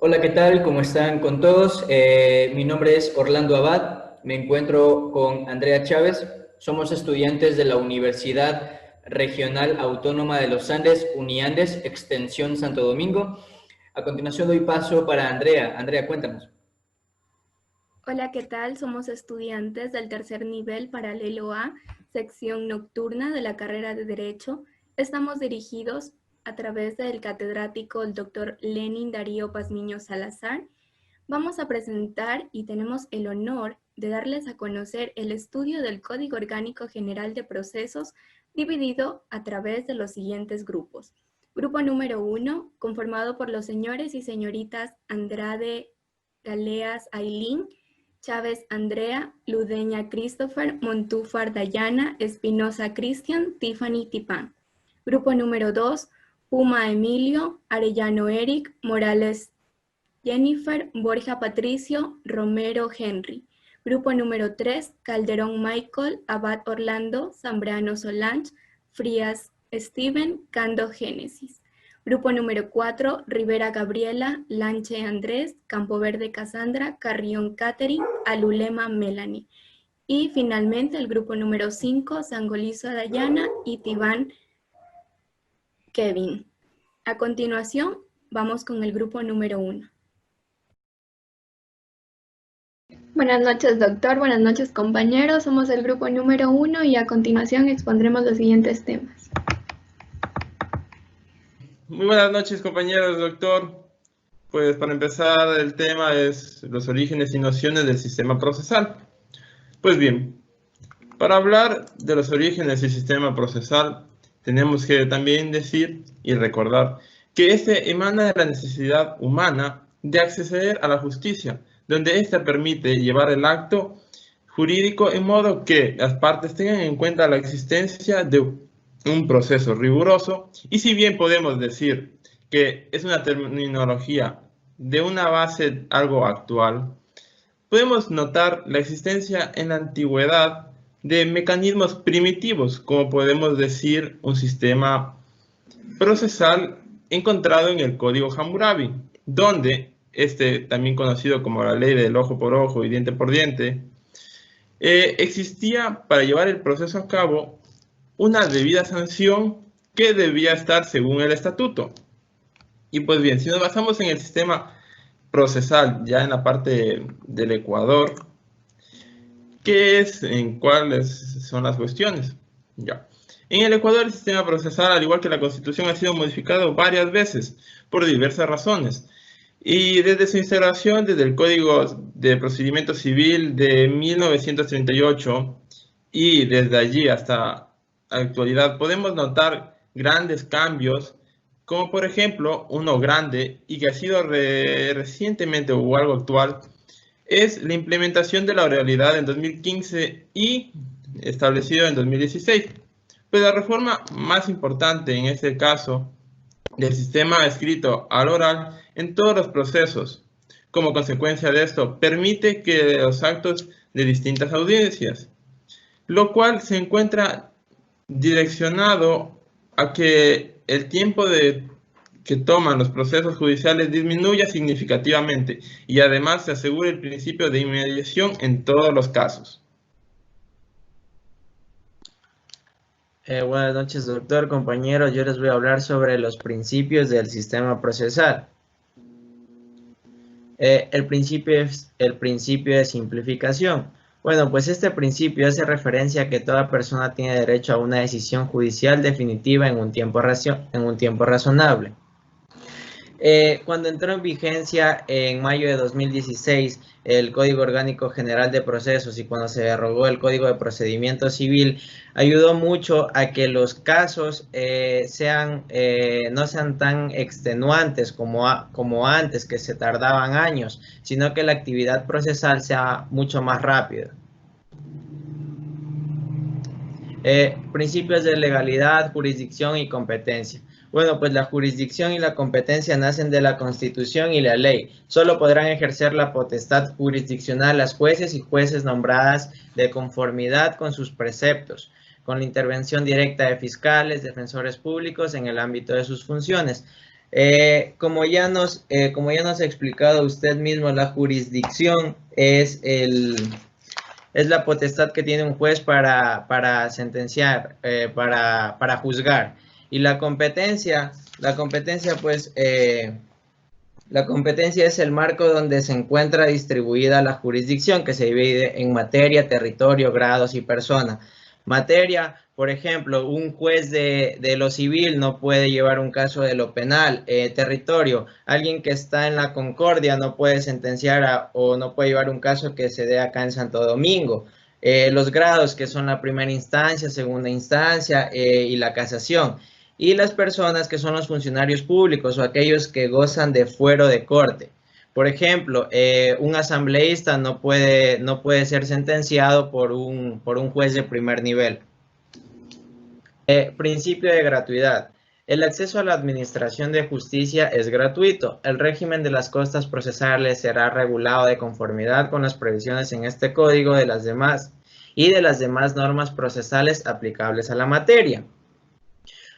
Hola, ¿qué tal? ¿Cómo están con todos? Mi nombre es Orlando Abad, me encuentro con Andrea Chávez, somos estudiantes de la Universidad Regional Autónoma de los Andes, Uniandes, Extensión Santo Domingo. A continuación doy paso para Andrea. Andrea, cuéntanos. Hola, ¿qué tal? Somos estudiantes del tercer nivel paralelo A, sección nocturna de la carrera de Derecho. Estamos dirigidos a través del catedrático el doctor Lenin Darío Pazmiño Salazar. Vamos a presentar y tenemos el honor de darles a conocer el estudio del Código Orgánico General de Procesos dividido a través de los siguientes grupos. Grupo número 1, conformado por los señores y señoritas Andrade Galeas Ailín, Chávez Andrea, Ludeña Christopher, Montúfar Dayana, Espinosa Cristian, Tiffany Tipán. Grupo número 2, Puma Emilio, Arellano Eric, Morales Jennifer, Borja Patricio, Romero Henry. Grupo número 3, Calderón Michael, Abad Orlando, Zambrano Solange, Frías Steven, Cando Génesis. Grupo número 4, Rivera Gabriela, Lanche Andrés, Campoverde Cassandra, Carrión Catherine, Alulema Melanie. Y finalmente el grupo número 5, Sangolizo Dayana y Tibán Kevin. A continuación, vamos con el grupo número 1. Buenas noches, doctor. Buenas noches, compañeros. Somos el grupo número 1 y a continuación expondremos los siguientes temas. Muy buenas noches, compañeros, doctor. Pues para empezar, el tema es los orígenes y nociones del sistema procesal. Pues bien, para hablar de los orígenes del sistema procesal, tenemos que también decir y recordar que este emana de la necesidad humana de acceder a la justicia, donde ésta permite llevar el acto jurídico en modo que las partes tengan en cuenta la existencia de un proceso riguroso, y si bien podemos decir que es una terminología de una base algo actual, podemos notar la existencia en la antigüedad de mecanismos primitivos, como podemos decir un sistema procesal encontrado en el código Hammurabi, donde también conocido como la ley del ojo por ojo y diente por diente, existía para llevar el proceso a cabo una debida sanción que debía estar según el estatuto. Y pues bien, si nos basamos en el sistema procesal, ya en la parte del Ecuador, ¿qué es? ¿En cuáles son las cuestiones? Ya. En el Ecuador, el sistema procesal, al igual que la Constitución, ha sido modificado varias veces por diversas razones. Y desde su instalación, desde el Código de Procedimiento Civil de 1938, y desde allí hasta la actualidad, podemos notar grandes cambios, como por ejemplo, uno grande y que ha sido recientemente o algo actual, es la implementación de la oralidad en 2015 y establecido en 2016. Pues la reforma más importante en este caso del sistema escrito al oral en todos los procesos. Como consecuencia de esto, permite que los actos de distintas audiencias, lo cual se encuentra direccionado a que el tiempo que toman los procesos judiciales disminuya significativamente y además se asegure el principio de inmediación en todos los casos. Buenas noches, doctor, compañeros. Yo les voy a hablar sobre los principios del sistema procesal. El principio de simplificación. Bueno, pues este principio hace referencia a que toda persona tiene derecho a una decisión judicial definitiva en un tiempo razonable. Cuando entró en vigencia en mayo de 2016 el Código Orgánico General de Procesos y cuando se derogó el Código de Procedimiento Civil, ayudó mucho a que los casos no sean tan extenuantes como antes, que se tardaban años, sino que la actividad procesal sea mucho más rápida. Principios de legalidad, jurisdicción y competencia. Bueno, pues la jurisdicción y la competencia nacen de la Constitución y la ley. Solo podrán ejercer la potestad jurisdiccional las jueces y jueces nombradas de conformidad con sus preceptos, con la intervención directa de fiscales, defensores públicos en el ámbito de sus funciones. Como ya nos ha explicado usted mismo, la jurisdicción es la potestad que tiene un juez para sentenciar, para juzgar. Y la competencia pues, la competencia es el marco donde se encuentra distribuida la jurisdicción, que se divide en materia, territorio, grados y persona. Materia, por ejemplo, un juez de lo civil no puede llevar un caso de lo penal. Territorio, alguien que está en la Concordia no puede sentenciar o no puede llevar un caso que se dé acá en Santo Domingo. Los grados, que son la primera instancia, segunda instancia y la casación. Y las personas, que son los funcionarios públicos o aquellos que gozan de fuero de corte. Por ejemplo, un asambleísta no puede ser sentenciado por un juez de primer nivel. Principio de gratuidad. El acceso a la administración de justicia es gratuito. El régimen de las costas procesales será regulado de conformidad con las previsiones en este código de las demás normas procesales aplicables a la materia.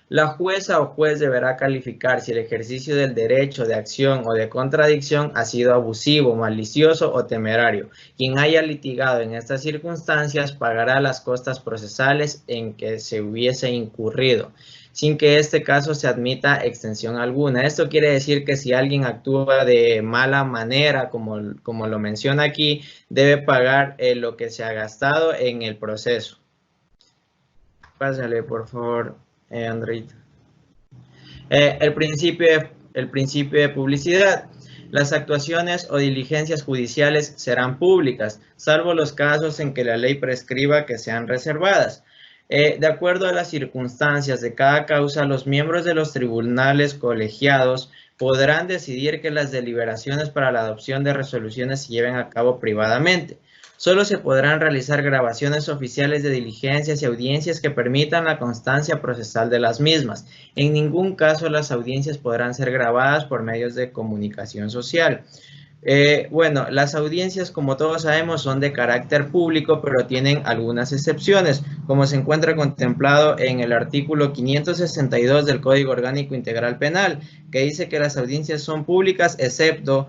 La jueza o juez deberá calificar si el ejercicio del derecho de acción o de contradicción ha sido abusivo, malicioso o temerario. Quien haya litigado en estas circunstancias pagará las costas procesales en que se hubiese incurrido, sin que este caso se admita extensión alguna. Esto quiere decir que si alguien actúa de mala manera, como lo menciona aquí, debe pagar lo que se ha gastado en el proceso. Pásale, por favor. Andreita. El principio de publicidad. Las actuaciones o diligencias judiciales serán públicas, salvo los casos en que la ley prescriba que sean reservadas. De acuerdo a las circunstancias de cada causa, los miembros de los tribunales colegiados podrán decidir que las deliberaciones para la adopción de resoluciones se lleven a cabo privadamente. Solo se podrán realizar grabaciones oficiales de diligencias y audiencias que permitan la constancia procesal de las mismas. En ningún caso las audiencias podrán ser grabadas por medios de comunicación social. Bueno, las audiencias, como todos sabemos, son de carácter público, pero tienen algunas excepciones, como se encuentra contemplado en el artículo 562 del Código Orgánico Integral Penal, que dice que las audiencias son públicas, excepto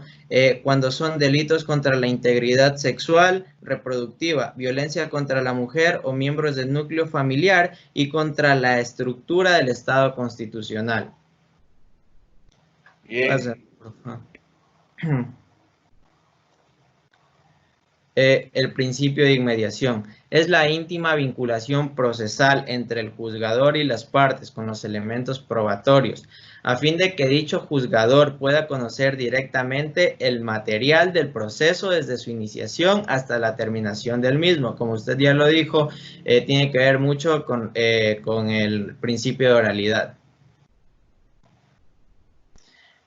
cuando son delitos contra la integridad sexual, reproductiva, violencia contra la mujer o miembros del núcleo familiar y contra la estructura del Estado constitucional. Bien. El principio de inmediación. Es la íntima vinculación procesal entre el juzgador y las partes con los elementos probatorios, a fin de que dicho juzgador pueda conocer directamente el material del proceso desde su iniciación hasta la terminación del mismo. Como usted ya lo dijo, tiene que ver mucho con el principio de oralidad.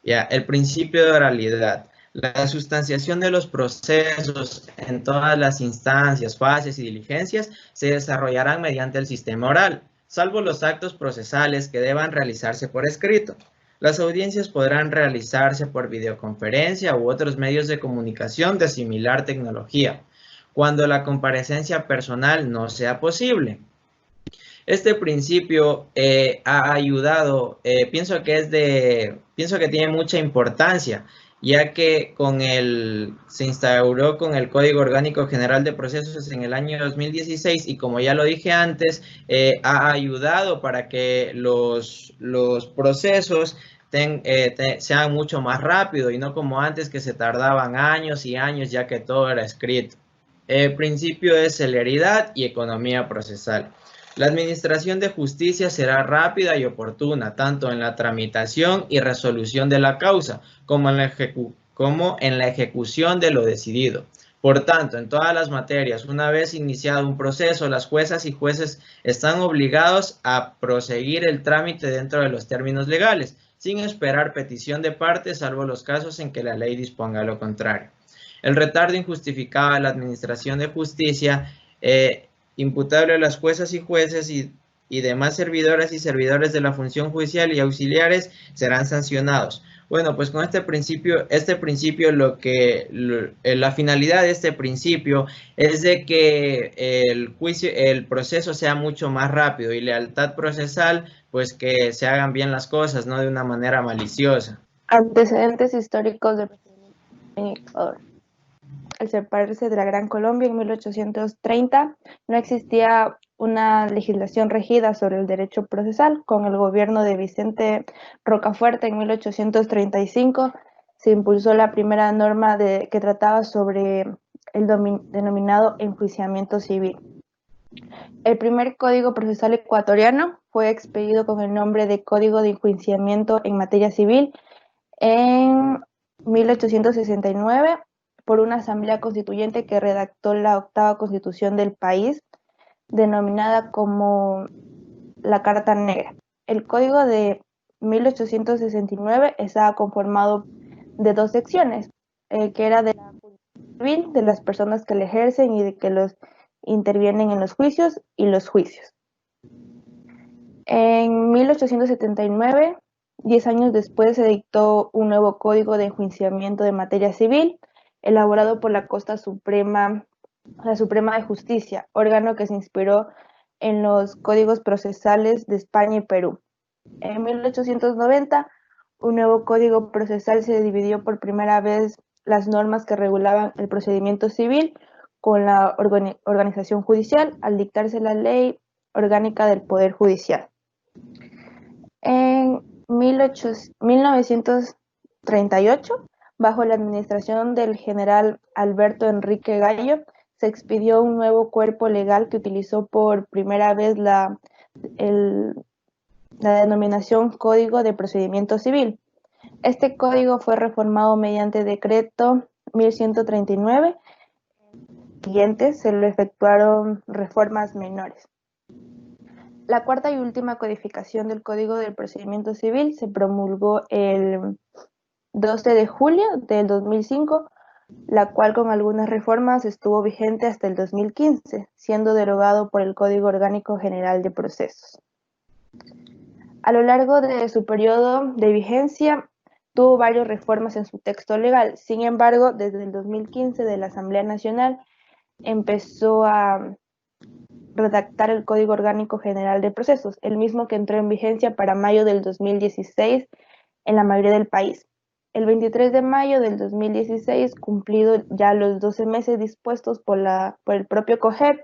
Ya, el principio de oralidad. La sustanciación de los procesos en todas las instancias, fases y diligencias se desarrollarán mediante el sistema oral, salvo los actos procesales que deban realizarse por escrito. Las audiencias podrán realizarse por videoconferencia u otros medios de comunicación de similar tecnología, cuando la comparecencia personal no sea posible. Este principio ha ayudado, pienso que tiene mucha importancia, ya que se instauró con el Código Orgánico General de Procesos en el año 2016 y, como ya lo dije antes, ha ayudado para que los procesos sean mucho más rápido y no como antes, que se tardaban años y años ya que todo era escrito. El principio de celeridad y economía procesal. La administración de justicia será rápida y oportuna, tanto en la tramitación y resolución de la causa, como en la ejecución de lo decidido. Por tanto, en todas las materias, una vez iniciado un proceso, las juezas y jueces están obligados a proseguir el trámite dentro de los términos legales, sin esperar petición de parte, salvo los casos en que la ley disponga lo contrario. El retardo injustificado de la administración de justicia imputable a las juezas y jueces y demás servidoras y servidores de la función judicial y auxiliares serán sancionados. Bueno, pues con este principio la finalidad de este principio es de que el proceso sea mucho más rápido y lealtad procesal, pues que se hagan bien las cosas, no de una manera maliciosa. Antecedentes históricos del procedimiento en Ecuador. Al separarse de la Gran Colombia en 1830, no existía una legislación regida sobre el derecho procesal. Con el gobierno de Vicente Rocafuerte en 1835 se impulsó la primera norma que trataba sobre el denominado enjuiciamiento civil. El primer código procesal ecuatoriano fue expedido con el nombre de Código de Enjuiciamiento en Materia Civil en 1869 por una asamblea constituyente que redactó la octava constitución del país, denominada como la Carta Negra. El Código de 1869 estaba conformado de dos secciones, que era de la jurisdicción civil, de las personas que le ejercen y de que los intervienen en los juicios y los juicios. En 1879, 10 años después, se dictó un nuevo Código de Enjuiciamiento de Materia Civil, elaborado por la Suprema de Justicia, órgano que se inspiró en los códigos procesales de España y Perú. En 1890, un nuevo código procesal se dividió por primera vez las normas que regulaban el procedimiento civil con la organización judicial, al dictarse la Ley Orgánica del Poder Judicial. En 1938, bajo la administración del general Alberto Enrique Gallo, se expidió un nuevo cuerpo legal que utilizó por primera vez la denominación Código de Procedimiento Civil. Este código fue reformado mediante decreto 1139. Siguientes se le efectuaron reformas menores. La cuarta y última codificación del Código del Procedimiento Civil se promulgó el 12 de julio del 2005, la cual con algunas reformas estuvo vigente hasta el 2015, siendo derogado por el Código Orgánico General de Procesos. A lo largo de su periodo de vigencia, tuvo varias reformas en su texto legal. Sin embargo, desde el 2015 de la Asamblea Nacional empezó a redactar el Código Orgánico General de Procesos, el mismo que entró en vigencia para mayo del 2016 en la mayoría del país. El 23 de mayo del 2016, cumplido ya los 12 meses dispuestos por el propio COGEP,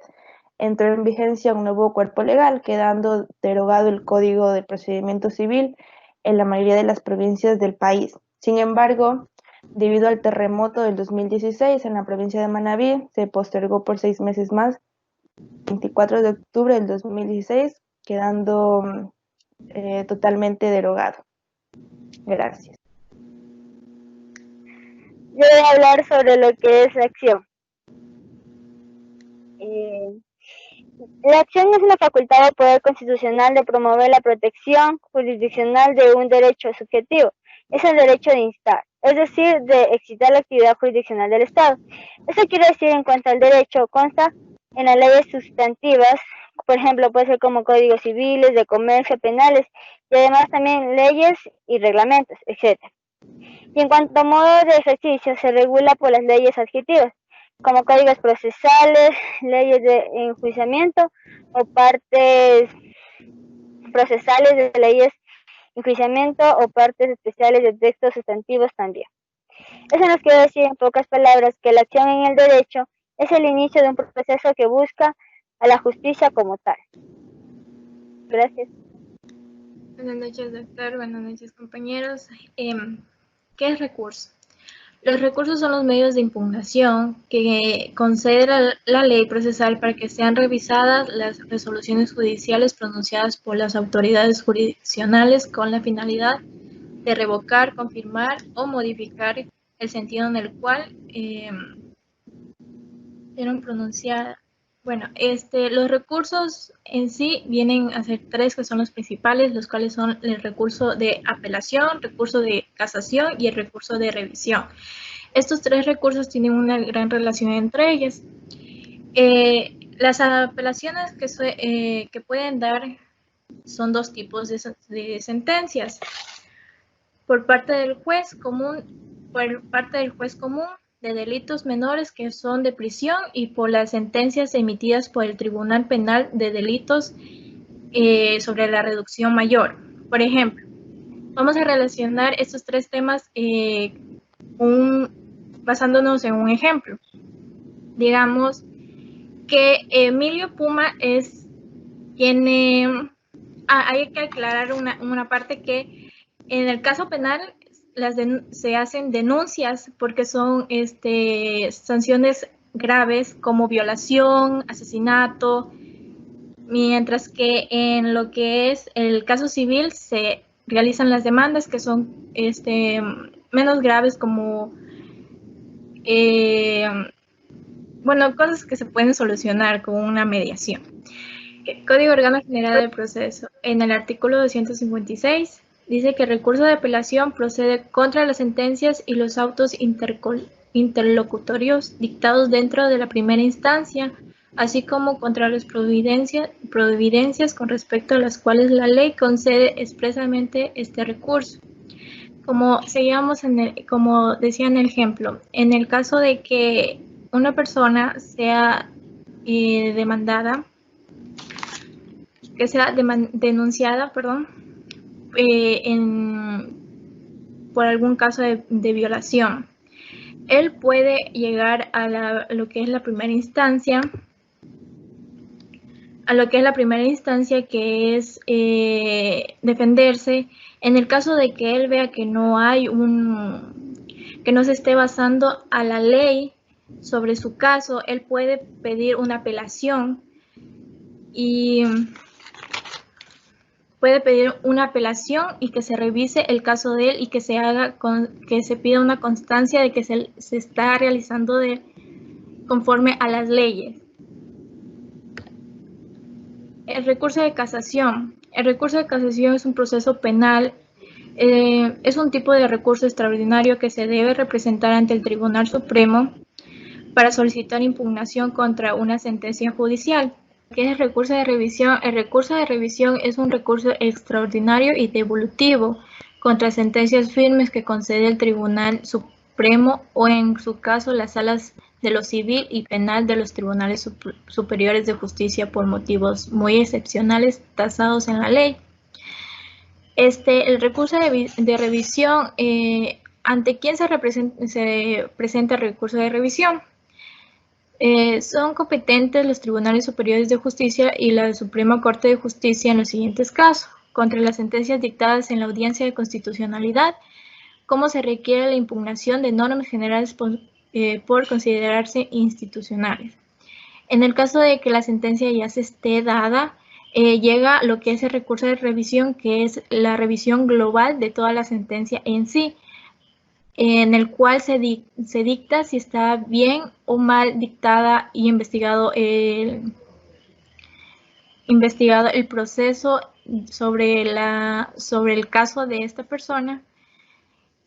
entró en vigencia un nuevo cuerpo legal, quedando derogado el Código de Procedimiento Civil en la mayoría de las provincias del país. Sin embargo, debido al terremoto del 2016 en la provincia de Manabí, se postergó por 6 meses más, 24 de octubre del 2016, quedando totalmente derogado. Gracias. Yo voy a hablar sobre lo que es la acción. La acción es una facultad o poder constitucional de promover la protección jurisdiccional de un derecho subjetivo. Es el derecho de instar, es decir, de excitar la actividad jurisdiccional del Estado. Eso quiere decir, en cuanto al derecho, consta en las leyes sustantivas, por ejemplo, puede ser como códigos civiles, de comercio, penales, y además también leyes y reglamentos, etc. Y en cuanto a modo de ejercicio, se regula por las leyes adjetivas, como códigos procesales, leyes de enjuiciamiento o partes procesales de leyes de enjuiciamiento o partes especiales de textos sustantivos también. Eso nos quiere decir en pocas palabras que la acción en el derecho es el inicio de un proceso que busca a la justicia como tal. Gracias. Buenas noches, doctor. Buenas noches, compañeros. ¿Qué es recurso? Los recursos son los medios de impugnación que concede la ley procesal para que sean revisadas las resoluciones judiciales pronunciadas por las autoridades jurisdiccionales con la finalidad de revocar, confirmar o modificar el sentido en el cual fueron pronunciadas. Bueno, los recursos en sí vienen a ser 3, que son los principales, los cuales son el recurso de apelación, recurso de casación y el recurso de revisión. Estos 3 recursos tienen una gran relación entre ellas. Las apelaciones que pueden dar son dos tipos de sentencias. Por parte del juez común de delitos menores que son de prisión y por las sentencias emitidas por el Tribunal Penal de Delitos sobre la reducción mayor. Por ejemplo, vamos a relacionar estos tres temas basándonos en un ejemplo. Digamos que Emilio Puma hay que aclarar una parte, que en el caso penal se hacen denuncias porque son sanciones graves como violación, asesinato, mientras que en lo que es el caso civil se realizan las demandas que son menos graves, como cosas que se pueden solucionar con una mediación. El Código Orgánico General del Proceso, en el artículo 256, dice que el recurso de apelación procede contra las sentencias y los autos interlocutorios dictados dentro de la primera instancia, así como contra las providencias con respecto a las cuales la ley concede expresamente este recurso. Como decía en el ejemplo, en el caso de que una persona sea denunciada, por algún caso de violación, él puede llegar a lo que es la primera instancia, que es defenderse. En el caso de que él vea que no se esté basando a la ley sobre su caso, él puede pedir una apelación y que se revise el caso de él y que se pida una constancia de que se está realizando conforme a las leyes. El recurso de casación. El recurso de casación es un proceso penal. Es un tipo de recurso extraordinario que se debe representar ante el Tribunal Supremo para solicitar impugnación contra una sentencia judicial. ¿Qué es el recurso de revisión? El recurso de revisión es un recurso extraordinario y devolutivo contra sentencias firmes que concede el Tribunal Supremo o, en su caso, las salas de lo civil y penal de los tribunales superiores de justicia por motivos muy excepcionales tasados en la ley. El recurso de revisión, ¿ante quién se presenta el recurso de revisión? Son competentes los tribunales superiores de justicia y la Suprema Corte de Justicia en los siguientes casos: contra las sentencias dictadas en la audiencia de constitucionalidad, cómo se requiere la impugnación de normas generales por considerarse institucionales. En el caso de que la sentencia ya se esté dada, llega lo que es el recurso de revisión, que es la revisión global de toda la sentencia en sí, en el cual se dicta si está bien o mal dictada y investigado el proceso sobre el caso de esta persona,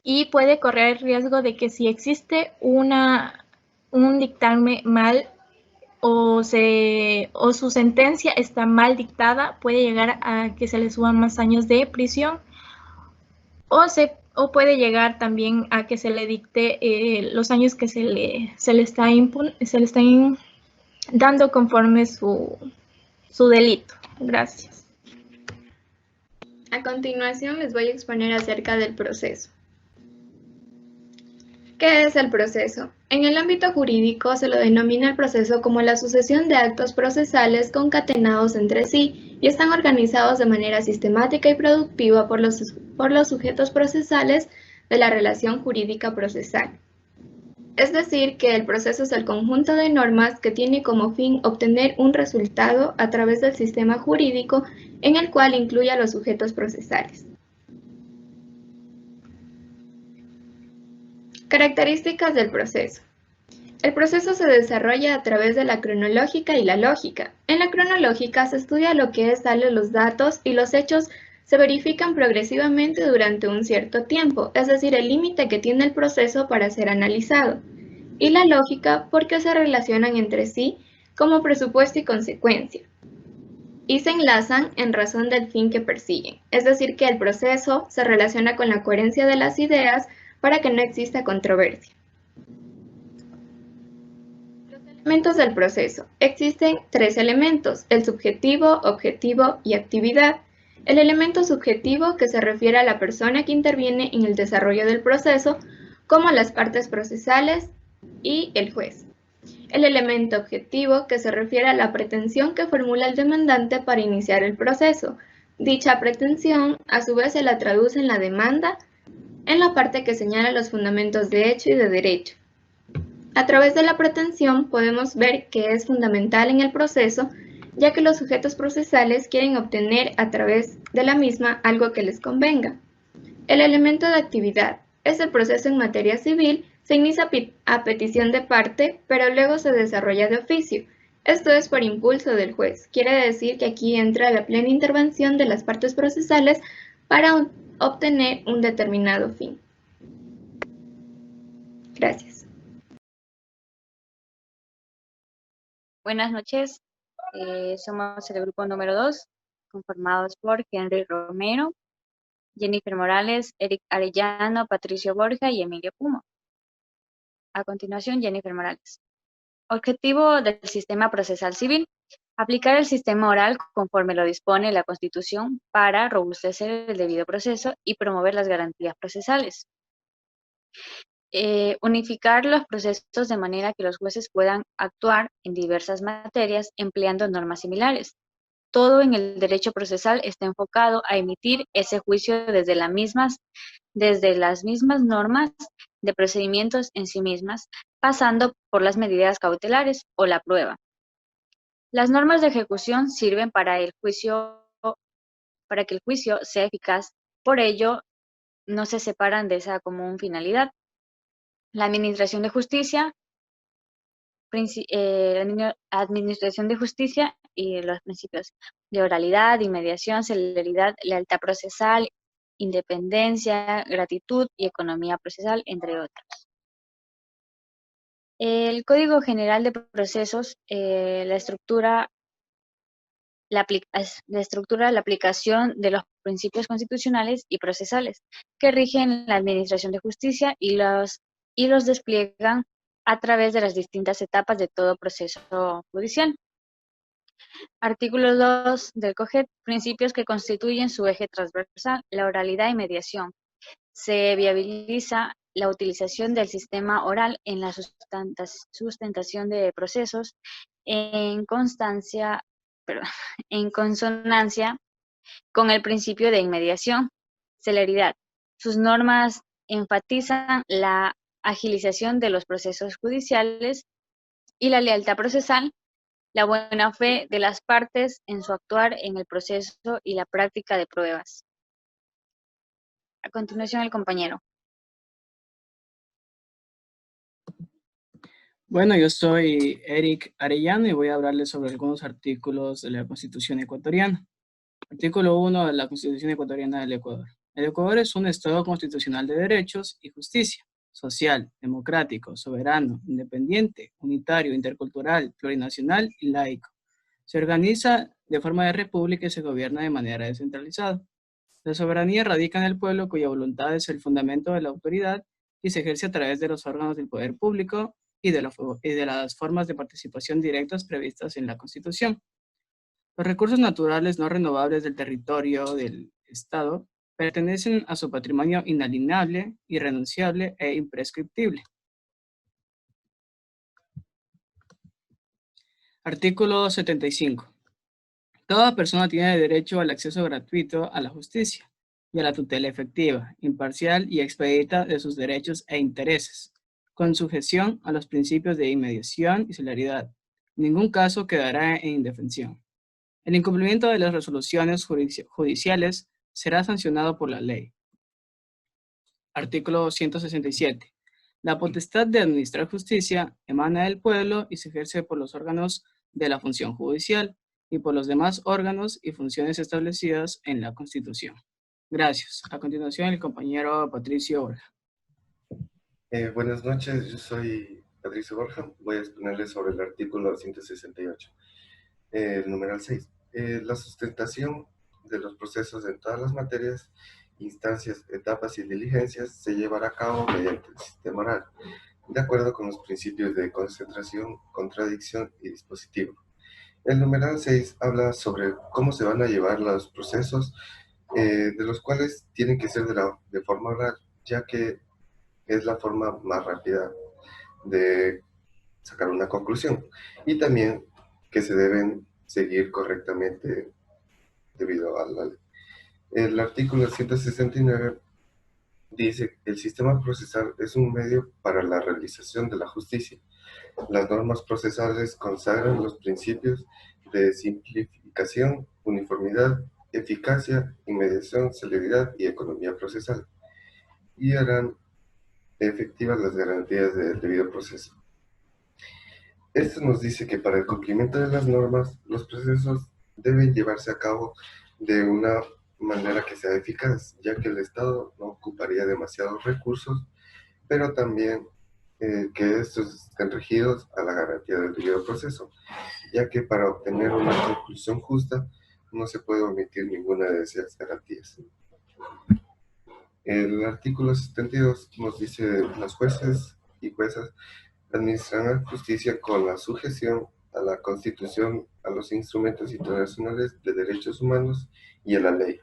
y puede correr el riesgo de que si existe un dictamen mal o su sentencia está mal dictada, puede llegar a que se le suban más años de prisión, o puede llegar también a que se le dicte los años que se le están dando conforme su delito. Gracias. A continuación les voy a exponer acerca del proceso. ¿Qué es el proceso? En el ámbito jurídico se lo denomina el proceso como la sucesión de actos procesales concatenados entre sí y están organizados de manera sistemática y productiva por los sujetos procesales de la relación jurídica procesal. Es decir, que el proceso es el conjunto de normas que tiene como fin obtener un resultado a través del sistema jurídico en el cual incluye a los sujetos procesales. Características del proceso. El proceso se desarrolla a través de la cronológica y la lógica. En la cronológica se estudia lo que es darle los datos y los hechos se verifican progresivamente durante un cierto tiempo, es decir, el límite que tiene el proceso para ser analizado. Y la lógica porque se relacionan entre sí como presupuesto y consecuencia. y se enlazan en razón del fin que persiguen. Es decir, que el proceso se relaciona con la coherencia de las ideas para que no exista controversia. Los elementos del proceso. Existen 3 elementos: el subjetivo, objetivo y actividad. El elemento subjetivo, que se refiere a la persona que interviene en el desarrollo del proceso, como las partes procesales y el juez. El elemento objetivo, que se refiere a la pretensión que formula el demandante para iniciar el proceso. Dicha pretensión, a su vez, se la traduce en la demanda, en la parte que señala los fundamentos de hecho y de derecho. A través de la pretensión podemos ver que es fundamental en el proceso, ya que los sujetos procesales quieren obtener a través de la misma algo que les convenga. El elemento de actividad es el proceso en materia civil. Se inicia a petición de parte, pero luego se desarrolla de oficio. Esto es por impulso del juez. Quiere decir que aquí entra la plena intervención de las partes procesales para obtener un determinado fin. Gracias. Buenas noches, somos el grupo número 2, conformados por Henry Romero, Jennifer Morales, Eric Arellano, Patricio Borja y Emilio Pumo. A continuación, Jennifer Morales. Objetivo del sistema procesal civil: aplicar el sistema oral conforme lo dispone la Constitución para robustecer el debido proceso y promover las garantías procesales. Unificar los procesos de manera que los jueces puedan actuar en diversas materias empleando normas similares. Todo en el derecho procesal está enfocado a emitir ese juicio desde las mismas normas de procedimientos en sí mismas, pasando por las medidas cautelares o la prueba. Las normas de ejecución sirven para que el juicio sea eficaz, por ello no se separan de esa común finalidad. La administración de justicia, y los principios de oralidad, inmediación, celeridad, lealtad procesal, independencia, gratitud y economía procesal, entre otros. El Código General de Procesos, la estructura la aplicación de los principios constitucionales y procesales que rigen la administración de justicia y los despliegan a través de las distintas etapas de todo proceso judicial. Artículo 2 del COGED: principios que constituyen su eje transversal, la oralidad y mediación. Se viabiliza la utilización del sistema oral en la sustentación de procesos en consonancia con el principio de inmediación. Celeridad: sus normas enfatizan la agilización de los procesos judiciales, y la lealtad procesal, la buena fe de las partes en su actuar en el proceso y la práctica de pruebas. A continuación, el compañero. Bueno, yo soy Eric Arellano y voy a hablarles sobre algunos artículos de la Constitución ecuatoriana. Artículo 1 de la Constitución ecuatoriana del Ecuador. El Ecuador es un Estado constitucional de derechos y justicia, social, democrático, soberano, independiente, unitario, intercultural, plurinacional y laico. Se organiza de forma de república y se gobierna de manera descentralizada. La soberanía radica en el pueblo, cuya voluntad es el fundamento de la autoridad y se ejerce a través de los órganos del poder público y de las formas de participación directas previstas en la Constitución. Los recursos naturales no renovables del territorio del Estado pertenecen a su patrimonio inalienable, irrenunciable e imprescriptible. Artículo 75. Toda persona tiene derecho al acceso gratuito a la justicia y a la tutela efectiva, imparcial y expedita de sus derechos e intereses, con sujeción a los principios de inmediación y celeridad. Ningún caso quedará en indefensión. El incumplimiento de las resoluciones judiciales será sancionado por la ley. Artículo 167. La potestad de administrar justicia emana del pueblo y se ejerce por los órganos de la función judicial y por los demás órganos y funciones establecidas en la Constitución. Gracias. A continuación, el compañero Patricio Borja. Buenas noches, yo soy Patricio Borja. Voy a exponerles sobre el artículo 168, el numeral 6. La sustentación de los procesos en todas las materias, instancias, etapas y diligencias se llevará a cabo mediante el sistema oral, de acuerdo con los principios de concentración, contradicción y dispositivo. El numeral 6 habla sobre cómo se van a llevar los procesos, de los cuales tienen que ser de forma oral, ya que es la forma más rápida de sacar una conclusión, y también que se deben seguir correctamente debido a la ley. El artículo 169 dice que el sistema procesal es un medio para la realización de la justicia. Las normas procesales consagran los principios de simplificación, uniformidad, eficacia, inmediación, celeridad y economía procesal, y harán efectivas las garantías del debido proceso. Esto nos dice que para el cumplimiento de las normas, los procesos deben llevarse a cabo de una manera que sea eficaz, ya que el Estado no ocuparía demasiados recursos, pero también que estos estén regidos a la garantía del debido proceso, ya que para obtener una conclusión justa no se puede omitir ninguna de esas garantías. El artículo 72 nos dice: los jueces y juezas administrarán justicia con la sujeción a la Constitución, a los instrumentos internacionales de derechos humanos y a la ley.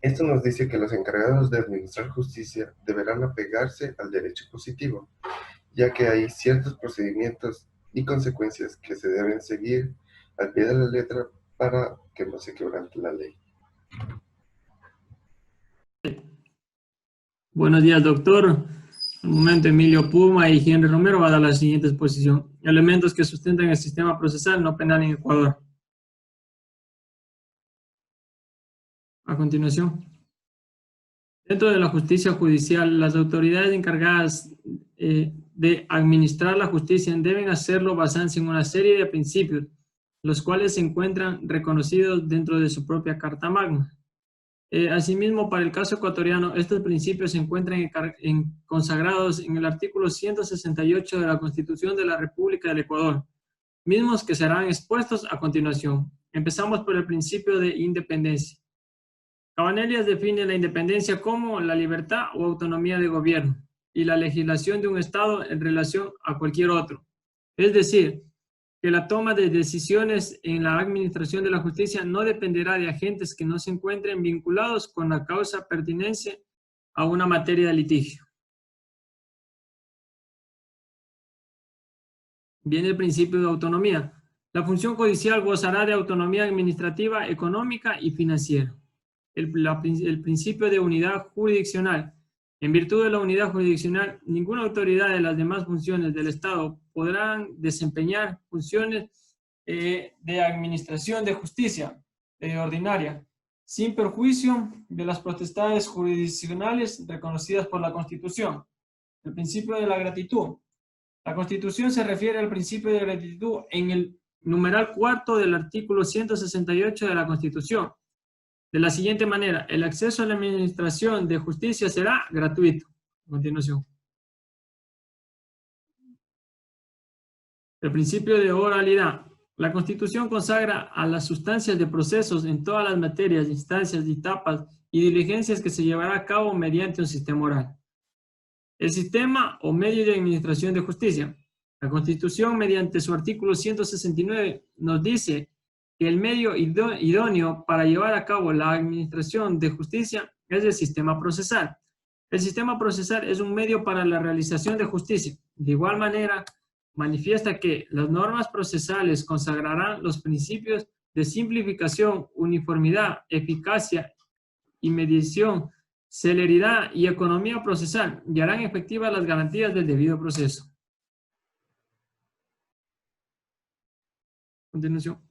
Esto nos dice que los encargados de administrar justicia deberán apegarse al derecho positivo, ya que hay ciertos procedimientos y consecuencias que se deben seguir al pie de la letra para que no se quebrante la ley. Buenos días, doctor. Al momento, Emilio Puma y Henry Romero va a dar la siguiente exposición: elementos que sustentan el sistema procesal no penal en Ecuador. A continuación, dentro de la justicia judicial, las autoridades encargadas de administrar la justicia deben hacerlo basándose en una serie de principios, los cuales se encuentran reconocidos dentro de su propia Carta Magna. Asimismo, para el caso ecuatoriano, estos principios se encuentran consagrados en el artículo 168 de la Constitución de la República del Ecuador, mismos que serán expuestos a continuación. Empezamos por el principio de independencia. Cabanellas define la independencia como la libertad o autonomía de gobierno y la legislación de un Estado en relación a cualquier otro. Es decir, que la toma de decisiones en la administración de la justicia no dependerá de agentes que no se encuentren vinculados con la causa pertinencia a una materia de litigio. Viene el principio de autonomía. La función judicial gozará de autonomía administrativa, económica y financiera. El principio de unidad jurisdiccional. En virtud de la unidad jurisdiccional, ninguna autoridad de las demás funciones del Estado podrán desempeñar funciones de administración de justicia ordinaria, sin perjuicio de las potestades jurisdiccionales reconocidas por la Constitución. El principio de la gratitud. La Constitución se refiere al principio de gratitud en el numeral 4 del artículo 168 de la Constitución. De la siguiente manera: el acceso a la administración de justicia será gratuito. A continuación, el principio de oralidad. La Constitución consagra a las sustancias de procesos en todas las materias, instancias, etapas y diligencias que se llevará a cabo mediante un sistema oral. El sistema o medio de administración de justicia. La Constitución, mediante su artículo 169, nos dice que el medio idóneo para llevar a cabo la administración de justicia es el sistema procesal. El sistema procesal es un medio para la realización de justicia. De igual manera, manifiesta que las normas procesales consagrarán los principios de simplificación, uniformidad, eficacia, inmediación, celeridad y economía procesal y harán efectivas las garantías del debido proceso. A continuación.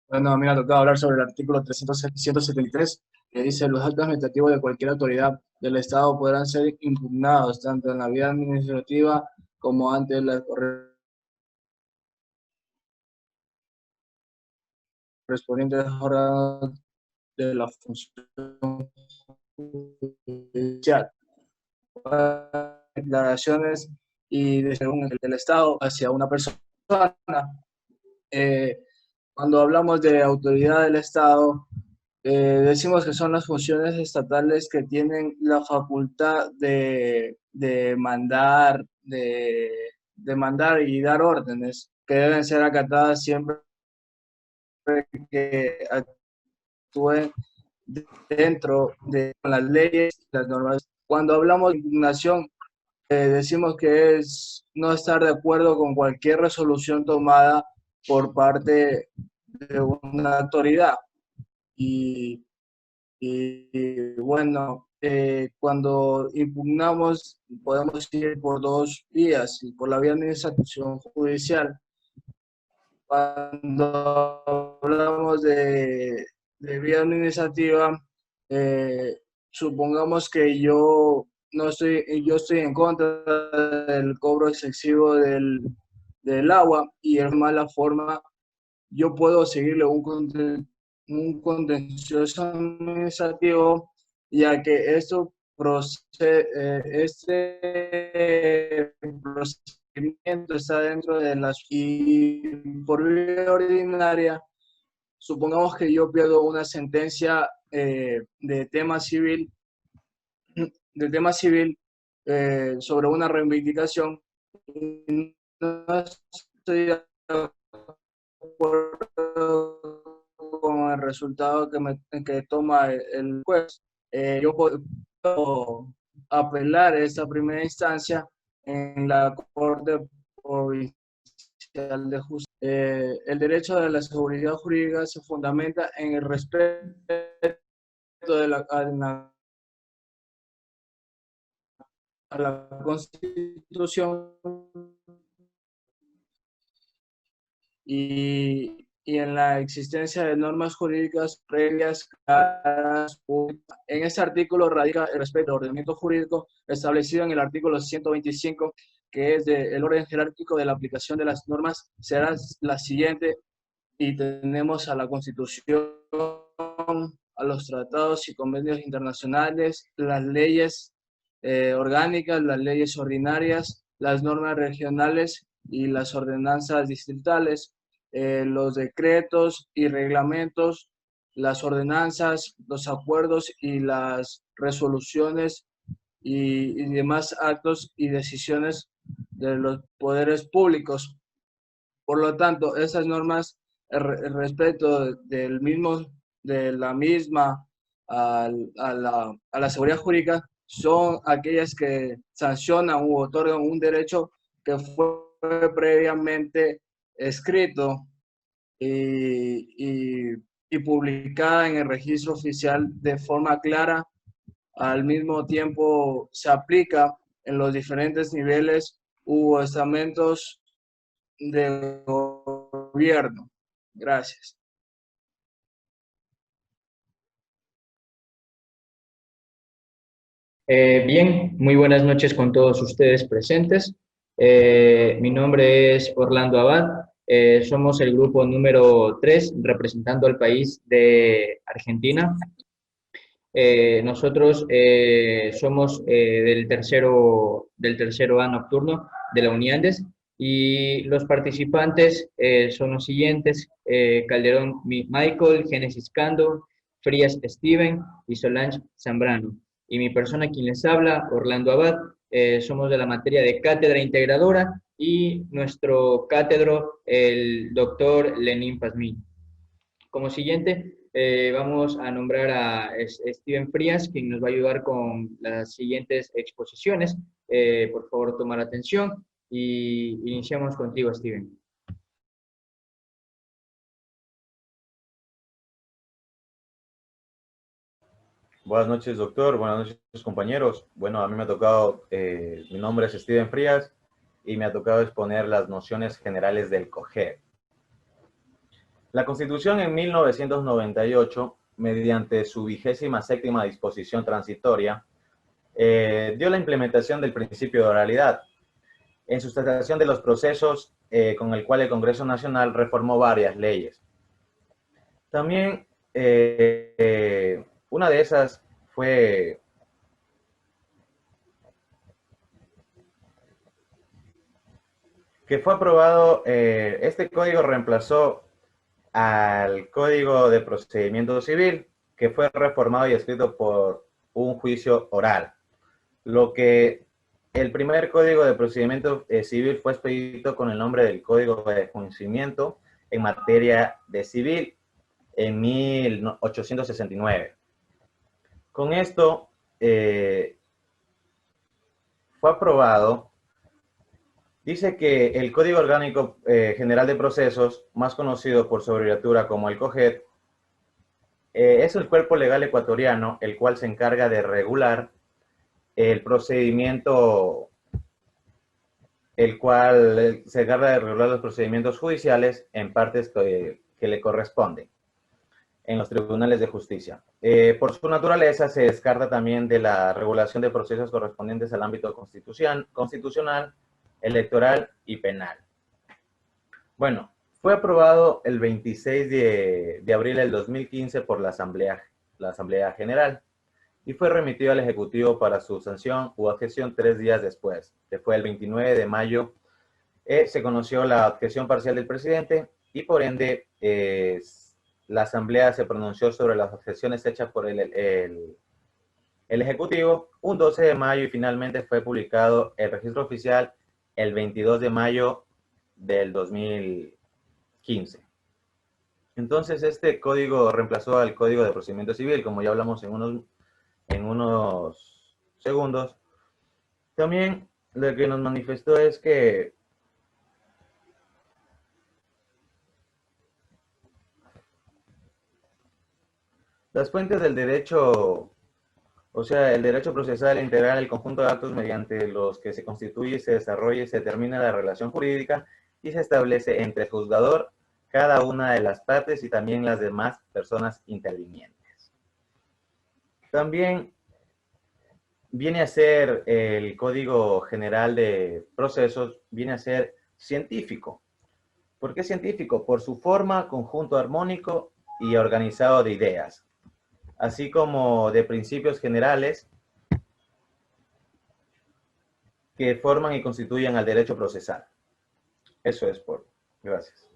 Bueno, me ha tocado hablar sobre el artículo 173, que dice: los actos administrativos de cualquier autoridad del Estado podrán ser impugnados tanto en la vía administrativa como ante la correspondientes órganos de la función judicial. Declaraciones y según el Estado hacia una persona. Cuando hablamos de autoridad del Estado, decimos que son las funciones estatales que tienen la facultad de mandar y dar órdenes que deben ser acatadas siempre que actúen dentro de las leyes, las normas. Cuando hablamos de impugnación, decimos que es no estar de acuerdo con cualquier resolución tomada por parte de una autoridad. Y bueno, cuando impugnamos podemos ir por dos vías, por la vía de administración judicial. Cuando hablamos de vía administrativa, supongamos que yo estoy en contra del cobro excesivo del agua y es mala forma, yo puedo seguirle un contencioso administrativo, ya que este procedimiento está dentro de y por vía ordinaria. Supongamos que yo pierdo una sentencia de tema civil sobre una reivindicación y no estoy de acuerdo con el resultado que toma el juez. Yo puedo apelar esta primera instancia en la Corte Provincial de Justicia. El derecho de la seguridad jurídica se fundamenta en el respeto a la Constitución y en la existencia de normas jurídicas previas, claras, públicas. En este artículo radica el respeto al ordenamiento jurídico establecido en el artículo 125, que es el orden jerárquico de la aplicación de las normas, será la siguiente, y tenemos a la Constitución, a los tratados y convenios internacionales, las leyes orgánicas, las leyes ordinarias, las normas regionales y las ordenanzas distritales, los decretos y reglamentos, las ordenanzas, los acuerdos y las resoluciones y demás actos y decisiones de los poderes públicos. Por lo tanto, esas normas, el respeto de la misma a la seguridad jurídica, son aquellas que sancionan u otorgan un derecho que fue previamente escrito y publicada en el registro oficial de forma clara. Al mismo tiempo se aplica en los diferentes niveles u estamentos de gobierno. Gracias. Bien, muy buenas noches con todos ustedes presentes. Mi nombre es Orlando Abad. Somos el grupo número 3 representando al país de Argentina. Nosotros somos del tercero A nocturno de la Uniandes y los participantes son los siguientes: Calderón Michael, Génesis Cando, Frías Steven y Solange Zambrano. Y mi persona quien les habla, Orlando Abad. Somos de la materia de Cátedra Integradora y nuestro cátedro, el doctor Lenín Pazmiño. Como siguiente, vamos a nombrar a Steven Frías, quien nos va a ayudar con las siguientes exposiciones. Por favor, tomar atención y iniciamos contigo, Steven. Buenas noches, doctor. Buenas noches, compañeros. Bueno, a mí me ha tocado, mi nombre es Steven Frías y me ha tocado exponer las nociones generales del COGER. La Constitución en 1998, mediante su 27ª disposición transitoria, dio la implementación del principio de oralidad en sustentación de los procesos con el cual el Congreso Nacional reformó varias leyes. También una de esas fue que fue aprobado, este código reemplazó al Código de Procedimiento Civil, que fue reformado y escrito por un juicio oral. Lo que el primer Código de Procedimiento Civil fue expedito con el nombre del Código de Enjuiciamiento en materia de civil en 1869. Con esto fue aprobado. Dice que el Código Orgánico General de Procesos, más conocido por su abreviatura como el COGED, es el cuerpo legal ecuatoriano, el cual se encarga de regular el procedimiento, los procedimientos judiciales en partes que le corresponden en los tribunales de justicia. Por su naturaleza se descarta también de la regulación de procesos correspondientes al ámbito constitucional, electoral y penal. Bueno, fue aprobado el 26 de abril del 2015 por la Asamblea General y fue remitido al Ejecutivo para su sanción u objeción 3 días después, que fue el 29 de mayo. Se conoció la objeción parcial del presidente y por ende la Asamblea se pronunció sobre las objeciones hechas por el Ejecutivo un 12 de mayo y finalmente fue publicado el registro oficial el 22 de mayo del 2015. Entonces, este código reemplazó al Código de Procedimiento Civil, como ya hablamos en unos segundos. También lo que nos manifestó es que las fuentes del derecho, o sea, el derecho procesal integral, el conjunto de actos mediante los que se constituye, se desarrolla y se determina la relación jurídica y se establece entre el juzgador, cada una de las partes y también las demás personas intervinientes. También viene a ser el Código General de Procesos, viene a ser científico. ¿Por qué científico? Por su forma, conjunto armónico y organizado de ideas, así como de principios generales que forman y constituyen al derecho procesal. Eso es por. Gracias.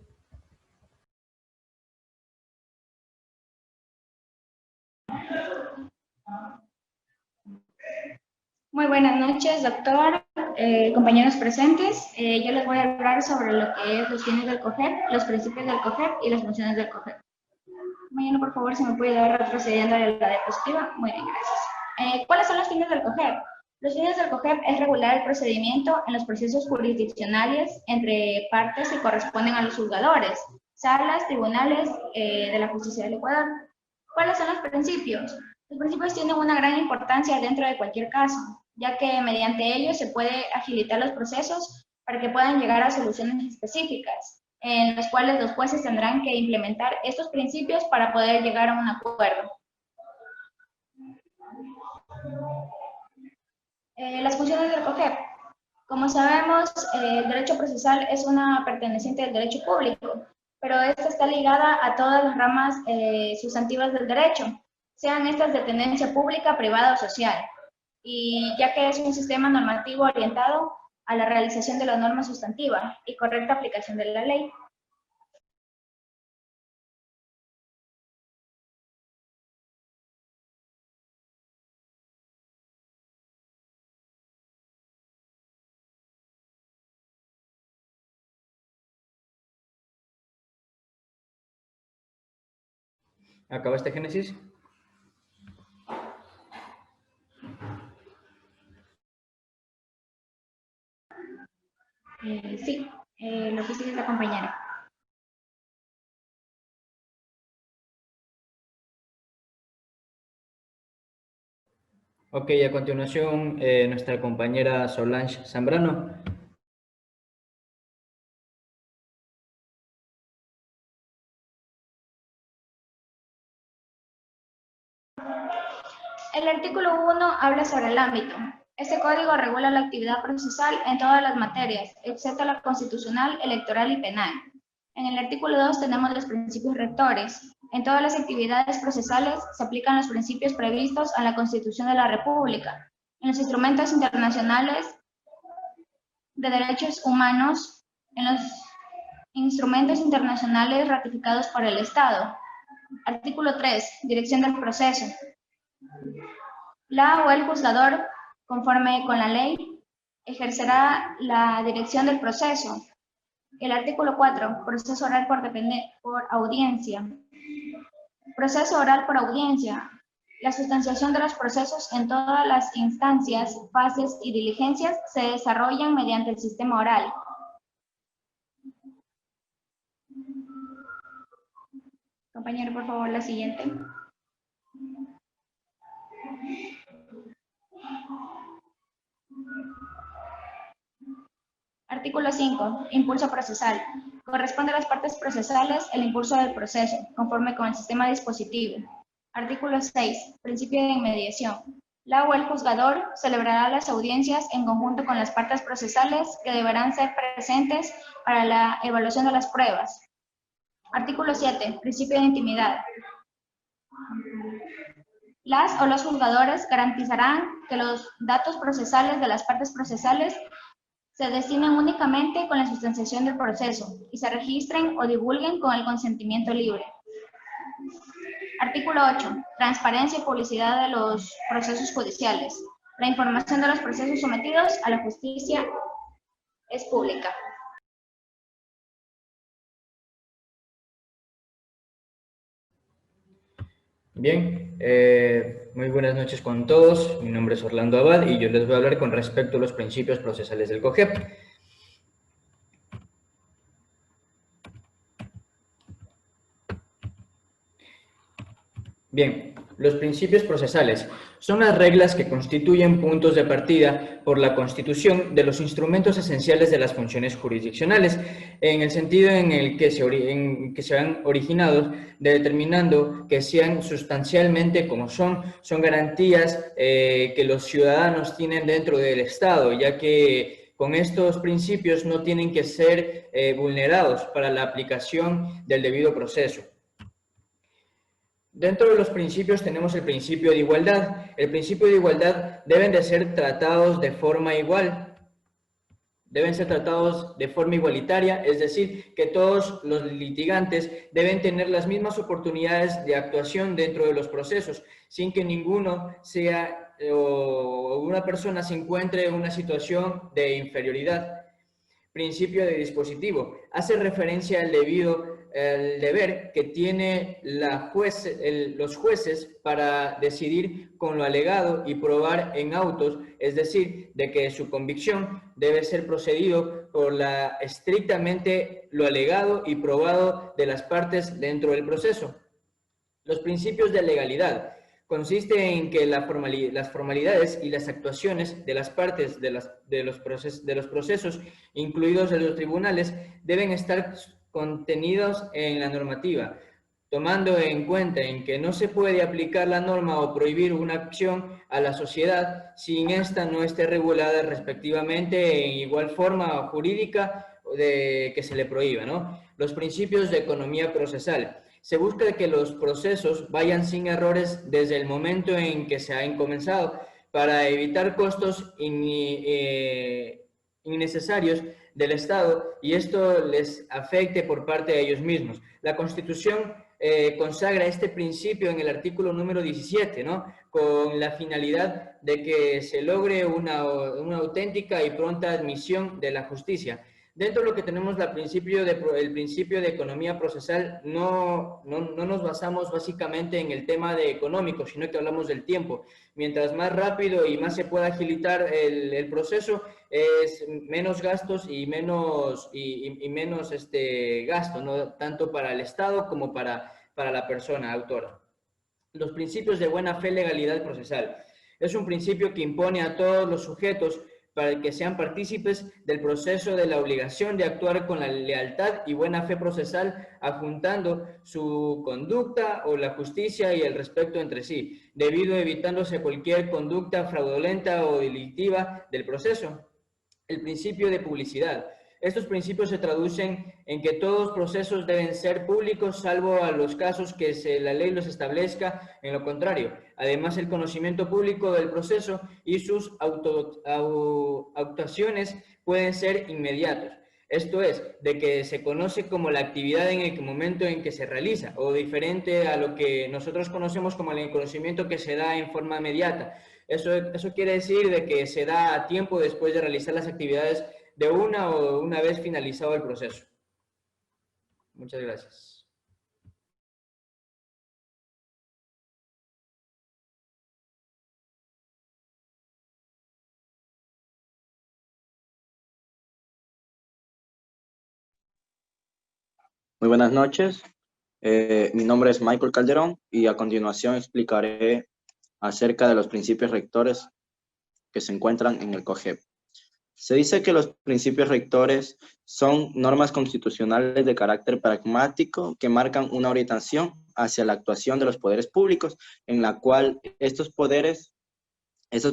Muy buenas noches, doctor, compañeros presentes. Yo les voy a hablar sobre lo que es los fines del COGEP, los principios del COGEP y las funciones del COGEP. Mañana, por favor, si me puede dar retrocediendo a la diapositiva. Muy bien, gracias. ¿Cuáles son los fines del COGEP? Los fines del COGEP es regular el procedimiento en los procesos jurisdiccionales entre partes que corresponden a los juzgadores, salas, tribunales de la justicia del Ecuador. ¿Cuáles son los principios? Los principios tienen una gran importancia dentro de cualquier caso, ya que mediante ellos se puede agilitar los procesos para que puedan llegar a soluciones específicas, en los cuales los jueces tendrán que implementar estos principios para poder llegar a un acuerdo. Las funciones del COGEP. Como sabemos, el derecho procesal es una perteneciente del derecho público, pero esta está ligada a todas las ramas sustantivas del derecho, sean estas de tendencia pública, privada o social, y ya que es un sistema normativo orientado a la realización de la norma sustantiva y correcta aplicación de la ley. ¿Acabaste, Génesis? Sí, lo que sigue es la compañera. Ok, a continuación, nuestra compañera Solange Zambrano. El artículo 1 habla sobre el ámbito. Este código regula la actividad procesal en todas las materias, excepto la constitucional, electoral y penal. En el artículo 2 tenemos los principios rectores. En todas las actividades procesales se aplican los principios previstos en la Constitución de la República, en los instrumentos internacionales de derechos humanos, en los instrumentos internacionales ratificados por el Estado. Artículo 3. Dirección del proceso. La o el juzgador, conforme con la ley, ejercerá la dirección del proceso. El artículo 4. Proceso oral por audiencia. Proceso oral por audiencia. La sustanciación de los procesos en todas las instancias, fases y diligencias se desarrollan mediante el sistema oral. Compañero, por favor, la siguiente. Artículo 5. Impulso procesal. Corresponde a las partes procesales el impulso del proceso, conforme con el sistema dispositivo. Artículo 6. Principio de inmediación. La o el juzgador celebrará las audiencias en conjunto con las partes procesales que deberán ser presentes para la evaluación de las pruebas. Artículo 7. Principio de intimidad. Las o los juzgadores garantizarán que los datos procesales de las partes procesales se destinen únicamente con la sustanciación del proceso y se registren o divulguen con el consentimiento libre. Artículo 8. Transparencia y publicidad de los procesos judiciales. La información de los procesos sometidos a la justicia es pública. Bien, muy buenas noches con todos. Mi nombre es Orlando Abad y yo les voy a hablar con respecto a los principios procesales del COGEP. Bien, los principios procesales son las reglas que constituyen puntos de partida por la Constitución de los instrumentos esenciales de las funciones jurisdiccionales, en el sentido en el que se han originado, determinando que sean sustancialmente como son garantías que los ciudadanos tienen dentro del Estado, ya que con estos principios no tienen que ser vulnerados para la aplicación del debido proceso. Dentro de los principios tenemos el principio de igualdad. El principio de igualdad deben de ser tratados de forma igual. Deben ser tratados de forma igualitaria, es decir, que todos los litigantes deben tener las mismas oportunidades de actuación dentro de los procesos, sin que ninguno sea o una persona se encuentre en una situación de inferioridad. Principio de dispositivo. Hace referencia al deber que tiene los jueces para decidir con lo alegado y probar en autos, es decir, de que su convicción debe ser procedido por estrictamente lo alegado y probado de las partes dentro del proceso. Los principios de legalidad. Consiste en que las formalidades y las actuaciones de las partes de los procesos, incluidos en los tribunales, deben estar contenidos en la normativa, tomando en cuenta en que no se puede aplicar la norma o prohibir una acción a la sociedad sin esta no esté regulada respectivamente en igual forma jurídica que se le prohíba, ¿no? Los principios de economía procesal. Se busca que los procesos vayan sin errores desde el momento en que se han comenzado para evitar costos innecesarios del Estado y esto les afecte por parte de ellos mismos. La Constitución consagra este principio en el artículo número 17, ¿no? Con la finalidad de que se logre una auténtica y pronta admisión de la justicia. Dentro de lo que tenemos el principio de economía procesal, no nos basamos básicamente en el tema de económico, sino que hablamos del tiempo. Mientras más rápido y más se pueda agilitar el proceso, es menos gastos y menos gasto, ¿no? Tanto para el Estado como para la persona autora. Los principios de buena fe, legalidad procesal. Es un principio que impone a todos los sujetos para que sean partícipes del proceso de la obligación de actuar con la lealtad y buena fe procesal, adjuntando su conducta o la justicia y el respeto entre sí, debido a evitándose cualquier conducta fraudulenta o delictiva del proceso. El principio de publicidad. Estos principios se traducen en que todos los procesos deben ser públicos, salvo a los casos que la ley los establezca en lo contrario. Además, el conocimiento público del proceso y sus actuaciones pueden ser inmediatos. Esto es, de que se conoce como la actividad en el momento en que se realiza, o diferente a lo que nosotros conocemos como el conocimiento que se da en forma inmediata. Eso quiere decir de que se da a tiempo después de realizar las actividades de una vez finalizado el proceso. Muchas gracias. Muy buenas noches. Mi nombre es Michael Calderón y a continuación explicaré acerca de los principios rectores que se encuentran en el COGEP. Se dice que los principios rectores son normas constitucionales de carácter pragmático que marcan una orientación hacia la actuación de los poderes públicos, en la cual estos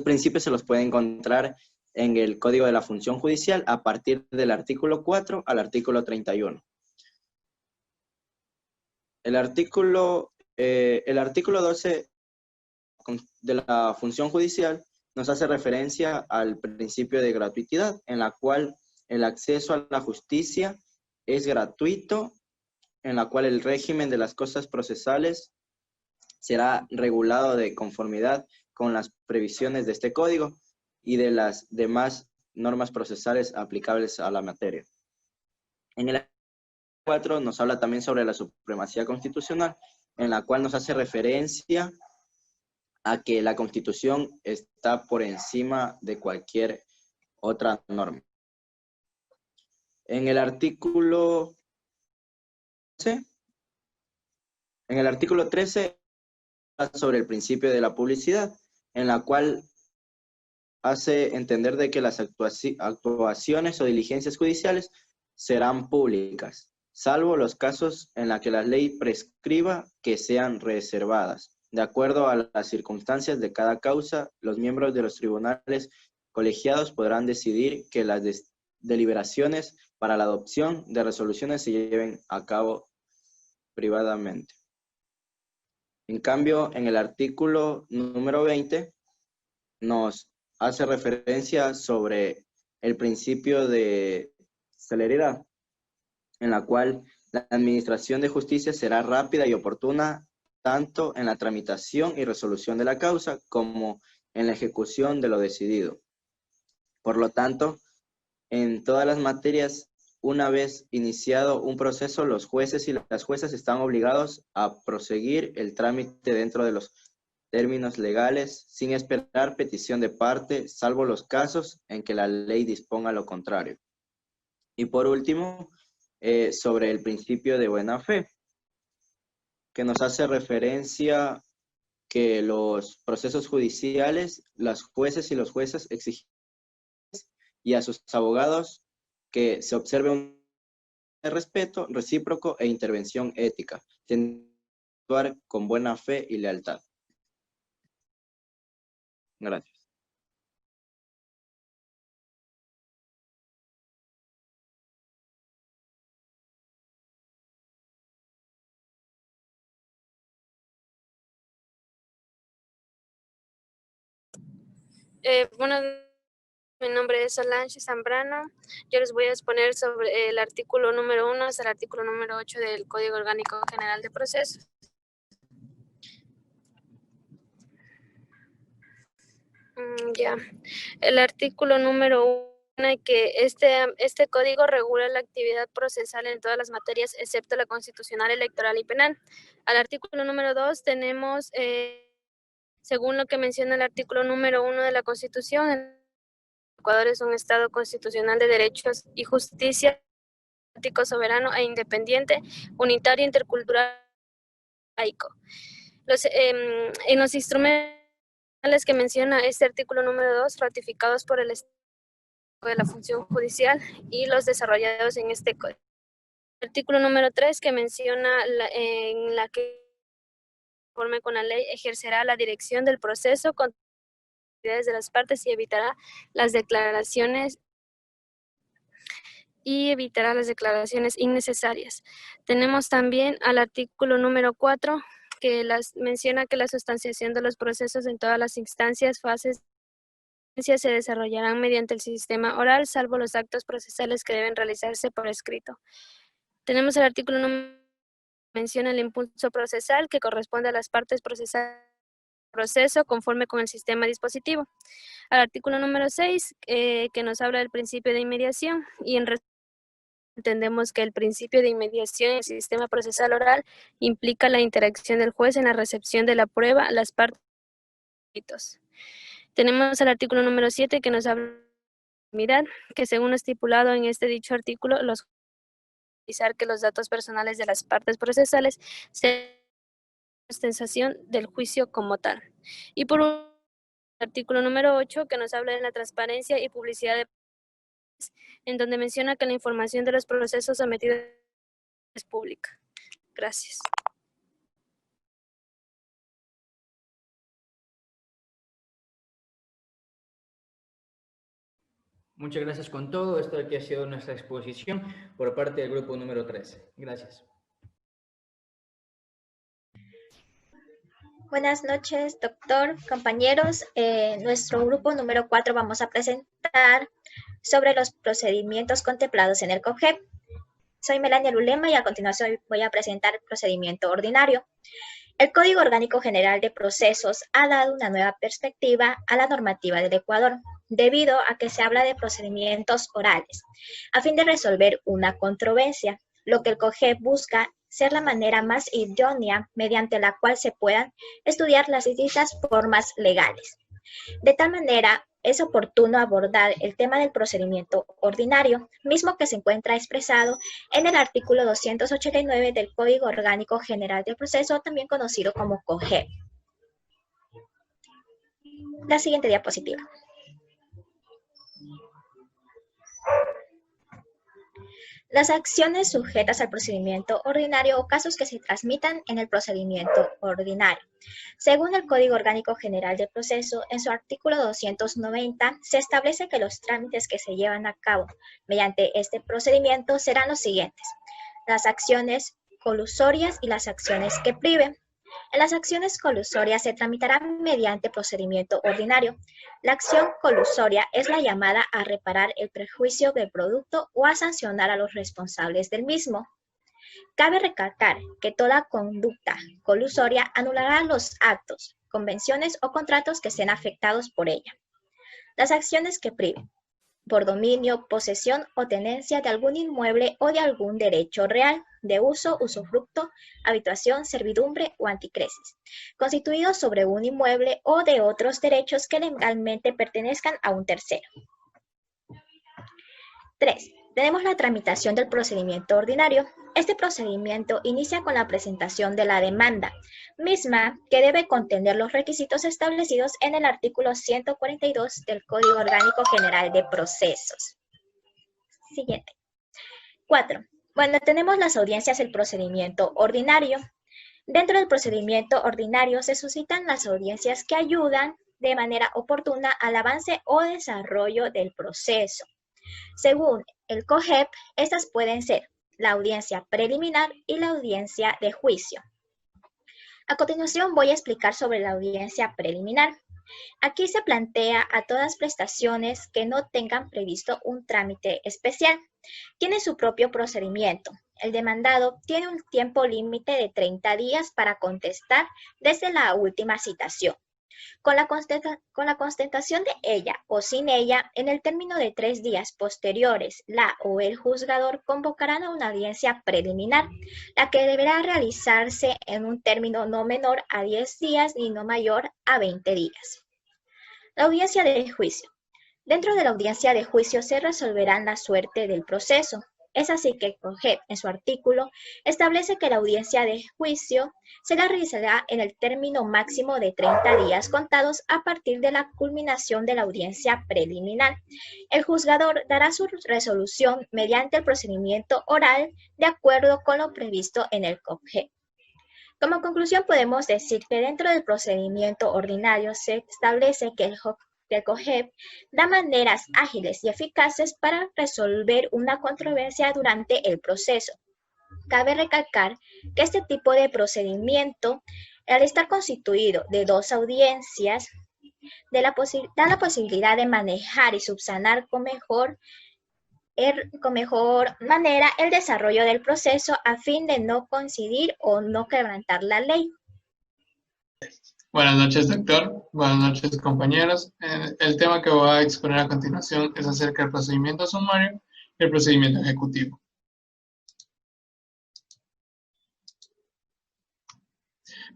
principios se los puede encontrar en el Código de la Función Judicial a partir del artículo 4 al artículo 31. El artículo 12 de la función judicial nos hace referencia al principio de gratuidad, en la cual el acceso a la justicia es gratuito, en la cual el régimen de las cosas procesales será regulado de conformidad con las previsiones de este código y de las demás normas procesales aplicables a la materia. En el 4 nos habla también sobre la supremacía constitucional, en la cual nos hace referencia a que la Constitución está por encima de cualquier otra norma. En el artículo 13 habla sobre el principio de la publicidad, en la cual hace entender de que las actuaciones o diligencias judiciales serán públicas, salvo los casos en los que la ley prescriba que sean reservadas. De acuerdo a las circunstancias de cada causa, los miembros de los tribunales colegiados podrán decidir que las deliberaciones para la adopción de resoluciones se lleven a cabo privadamente. En cambio, en el artículo número 20 nos hace referencia sobre el principio de celeridad, en la cual la administración de justicia será rápida y oportuna tanto en la tramitación y resolución de la causa como en la ejecución de lo decidido. Por lo tanto, en todas las materias, una vez iniciado un proceso, los jueces y las juezas están obligados a proseguir el trámite dentro de los términos legales, sin esperar petición de parte, salvo los casos en que la ley disponga lo contrario. Y por último, sobre el principio de buena fe, que nos hace referencia que los procesos judiciales, las jueces y los jueces exigen y a sus abogados que se observe un respeto recíproco e intervención ética, actuar con buena fe y lealtad. Gracias. Bueno, mi nombre es Solange Zambrano. Yo les voy a exponer sobre el artículo número 1 hasta el artículo número 8 del Código Orgánico General de Procesos. Ya, el artículo número 1, que este código regula la actividad procesal en todas las materias, excepto la constitucional, electoral y penal. Al artículo número 2 tenemos, según lo que menciona el artículo número 1 de la Constitución, Ecuador es un Estado constitucional de derechos y justicia, democrático, soberano e independiente, unitario, intercultural, laico. En los instrumentos que menciona este artículo número 2, ratificados por el Estado de la Función Judicial y los desarrollados en este código. El artículo número 3, que menciona en la que, conforme con la ley, ejercerá la dirección del proceso con de las partes y evitará las declaraciones. y evitará las declaraciones innecesarias. Tenemos también al artículo número 4, que menciona que la sustanciación de los procesos en todas las instancias, fases se desarrollarán mediante el sistema oral, salvo los actos procesales que deben realizarse por escrito. Tenemos el artículo número menciona el impulso procesal que corresponde a las partes procesales del proceso conforme con el sistema dispositivo. Al artículo número 6, que nos habla del principio de inmediación, y entendemos que el principio de inmediación en el sistema procesal oral implica la interacción del juez en la recepción de la prueba a las partes. Tenemos el artículo número 7 que nos habla de la que según lo estipulado en este dicho artículo, los que los datos personales de las partes procesales sean extensión del juicio como tal. Y por último, el artículo número 8 que nos habla de la transparencia y publicidad de en donde menciona que la información de los procesos sometidos es pública. Gracias. Muchas gracias con todo. Esto aquí ha sido nuestra exposición por parte del grupo número 13. Gracias. Buenas noches, doctor, compañeros. Nuestro grupo número 4 vamos a presentar sobre los procedimientos contemplados en el COGEP. Soy Melania Lulema y a continuación voy a presentar el procedimiento ordinario. El Código Orgánico General de Procesos ha dado una nueva perspectiva a la normativa del Ecuador, debido a que se habla de procedimientos orales, a fin de resolver una controversia, lo que el COGEP busca ser la manera más idónea mediante la cual se puedan estudiar las distintas formas legales. De tal manera, es oportuno abordar el tema del procedimiento ordinario, mismo que se encuentra expresado en el artículo 289 del Código Orgánico General de Proceso, también conocido como COGEP. La siguiente diapositiva. Las acciones sujetas al procedimiento ordinario o casos que se transmitan en el procedimiento ordinario. Según el Código Orgánico General de Proceso, en su artículo 290, se establece que los trámites que se llevan a cabo mediante este procedimiento serán los siguientes: las acciones colusorias y las acciones que priven. En las acciones colusorias se tramitarán mediante procedimiento ordinario. La acción colusoria es la llamada a reparar el perjuicio del producto o a sancionar a los responsables del mismo. Cabe recalcar que toda conducta colusoria anulará los actos, convenciones o contratos que sean afectados por ella. Las acciones que priven, por dominio, posesión o tenencia de algún inmueble o de algún derecho real, de uso, usufructo, habitación, servidumbre o anticresis, constituidos sobre un inmueble o de otros derechos que legalmente pertenezcan a un tercero. 3. Tenemos la tramitación del procedimiento ordinario. Este procedimiento inicia con la presentación de la demanda, misma que debe contener los requisitos establecidos en el artículo 142 del Código Orgánico General de Procesos. Siguiente. 4. Cuando tenemos las audiencias del procedimiento ordinario. Dentro del procedimiento ordinario se suscitan las audiencias que ayudan de manera oportuna al avance o desarrollo del proceso. Según el COGEP, estas pueden ser la audiencia preliminar y la audiencia de juicio. A continuación voy a explicar sobre la audiencia preliminar. Aquí se plantea a todas prestaciones que no tengan previsto un trámite especial. Tiene su propio procedimiento. El demandado tiene un tiempo límite de 30 días para contestar desde la última citación. Con la constatación de ella o sin ella, en el término de 3 días posteriores, la o el juzgador convocarán a una audiencia preliminar, la que deberá realizarse en un término no menor a 10 días ni no mayor a 20 días. La audiencia de juicio. Dentro de la audiencia de juicio se resolverán la suerte del proceso. Es así que COGEP, en su artículo, establece que la audiencia de juicio se la realizará en el término máximo de 30 días contados a partir de la culminación de la audiencia preliminar. El juzgador dará su resolución mediante el procedimiento oral de acuerdo con lo previsto en el COGEP. Como conclusión podemos decir que dentro del procedimiento ordinario se establece que que el COGEP da maneras ágiles y eficaces para resolver una controversia durante el proceso. Cabe recalcar que este tipo de procedimiento, al estar constituido de 2 audiencias, da la posibilidad de manejar y subsanar con mejor manera el desarrollo del proceso a fin de no coincidir o no quebrantar la ley. Buenas noches, doctor. Buenas noches, compañeros. El tema que voy a exponer a continuación es acerca del procedimiento sumario y el procedimiento ejecutivo.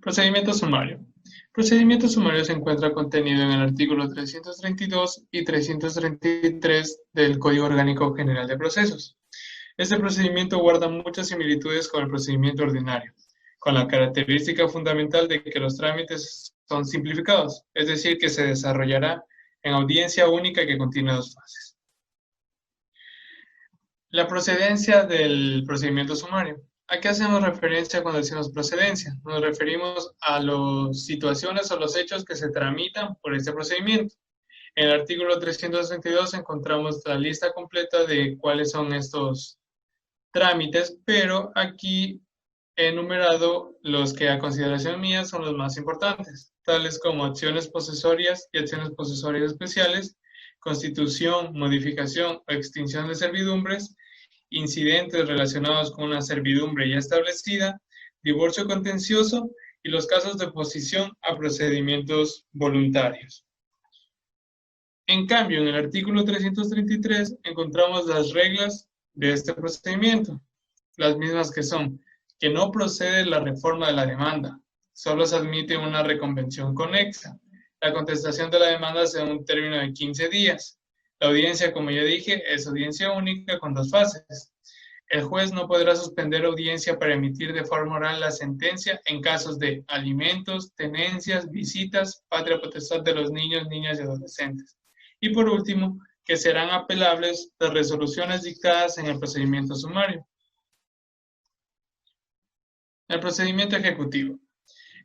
Procedimiento sumario. Procedimiento sumario se encuentra contenido en el artículo 332 y 333 del Código Orgánico General de Procesos. Este procedimiento guarda muchas similitudes con el procedimiento ordinario, con la característica fundamental de que los trámites son simplificados, es decir, que se desarrollará en audiencia única que contiene 2 fases. La procedencia del procedimiento sumario. ¿A qué hacemos referencia cuando decimos procedencia? Nos referimos a las situaciones o los hechos que se tramitan por este procedimiento. En el artículo 362 encontramos la lista completa de cuáles son estos trámites, pero aquí he enumerado los que a consideración mía son los más importantes, tales como acciones posesorias y acciones posesorias especiales, constitución, modificación o extinción de servidumbres, incidentes relacionados con una servidumbre ya establecida, divorcio contencioso y los casos de oposición a procedimientos voluntarios. En cambio, en el artículo 333 encontramos las reglas de este procedimiento, las mismas que son que no procede la reforma de la demanda, solo se admite una reconvención conexa, la contestación de la demanda sea un término de 15 días, la audiencia, como ya dije, es audiencia única con 2 fases. El juez no podrá suspender audiencia para emitir de forma oral la sentencia en casos de alimentos, tenencias, visitas, patria potestad de los niños, niñas y adolescentes. Y por último, que serán apelables las resoluciones dictadas en el procedimiento sumario. El procedimiento ejecutivo.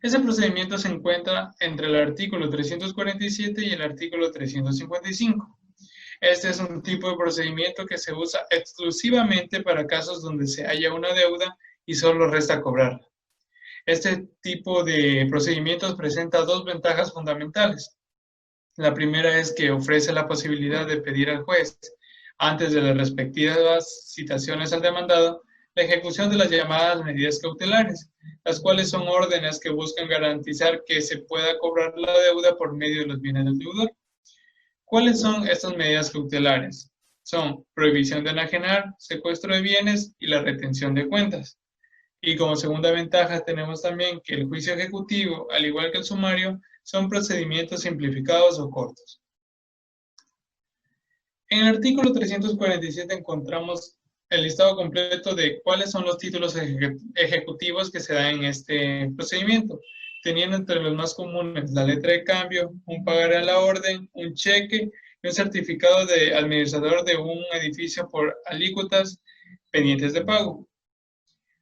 Ese procedimiento se encuentra entre el artículo 347 y el artículo 355. Este es un tipo de procedimiento que se usa exclusivamente para casos donde se halla una deuda y solo resta cobrarla. Este tipo de procedimientos presenta 2 ventajas fundamentales. La primera es que ofrece la posibilidad de pedir al juez, antes de las respectivas citaciones al demandado, la ejecución de las llamadas medidas cautelares, las cuales son órdenes que buscan garantizar que se pueda cobrar la deuda por medio de los bienes del deudor. ¿Cuáles son estas medidas cautelares? Son prohibición de enajenar, secuestro de bienes y la retención de cuentas. Y como segunda ventaja tenemos también que el juicio ejecutivo, al igual que el sumario, son procedimientos simplificados o cortos. En el artículo 347 encontramos el listado completo de cuáles son los títulos ejecutivos que se dan en este procedimiento, teniendo entre los más comunes la letra de cambio, un pagaré a la orden, un cheque y un certificado de administrador de un edificio por alícuotas pendientes de pago.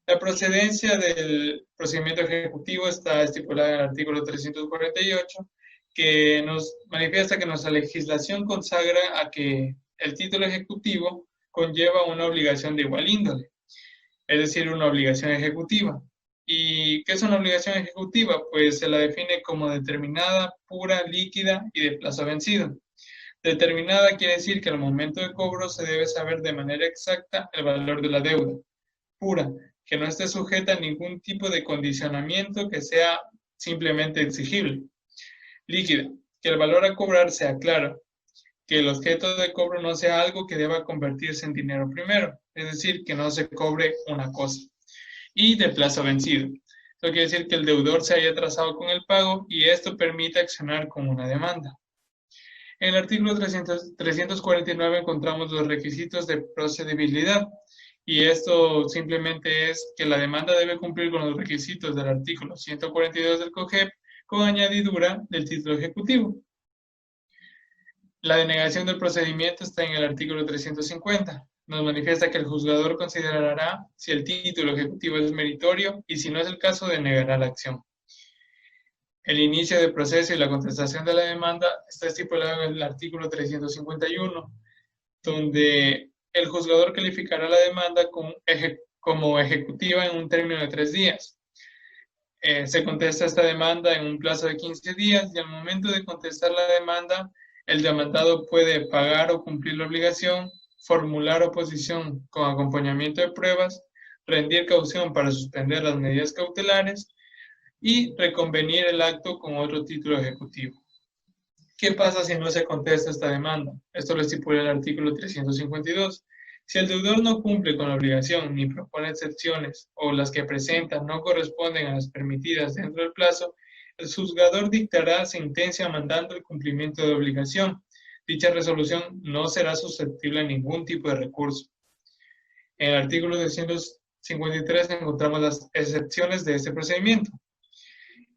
La procedencia del procedimiento ejecutivo está estipulada en el artículo 348, que nos manifiesta que nuestra legislación consagra a que el título ejecutivo conlleva una obligación de igual índole, es decir, una obligación ejecutiva. ¿Y qué es una obligación ejecutiva? Pues se la define como determinada, pura, líquida y de plazo vencido. Determinada quiere decir que al momento de cobro se debe saber de manera exacta el valor de la deuda. Pura, que no esté sujeta a ningún tipo de condicionamiento que sea simplemente exigible. Líquida, que el valor a cobrar sea claro, que el objeto de cobro no sea algo que deba convertirse en dinero primero, es decir, que no se cobre una cosa. Y de plazo vencido. Esto quiere decir que el deudor se haya atrasado con el pago y esto permite accionar como una demanda. En el artículo 349 encontramos los requisitos de procedibilidad y esto simplemente es que la demanda debe cumplir con los requisitos del artículo 142 del COGEP con añadidura del título ejecutivo. La denegación del procedimiento está en el artículo 350. Nos manifiesta que el juzgador considerará si el título ejecutivo es meritorio y si no es el caso, denegará la acción. El inicio del proceso y la contestación de la demanda está estipulado en el artículo 351, donde el juzgador calificará la demanda como ejecutiva en un término de 3 días. Se contesta esta demanda en un plazo de 15 días y al momento de contestar la demanda, el demandado puede pagar o cumplir la obligación, formular oposición con acompañamiento de pruebas, rendir caución para suspender las medidas cautelares y reconvenir el acto con otro título ejecutivo. ¿Qué pasa si no se contesta esta demanda? Esto lo estipula el artículo 352. Si el deudor no cumple con la obligación ni propone excepciones o las que presenta no corresponden a las permitidas dentro del plazo, el juzgador dictará sentencia mandando el cumplimiento de obligación. Dicha resolución no será susceptible a ningún tipo de recurso. En el artículo 353 encontramos las excepciones de este procedimiento.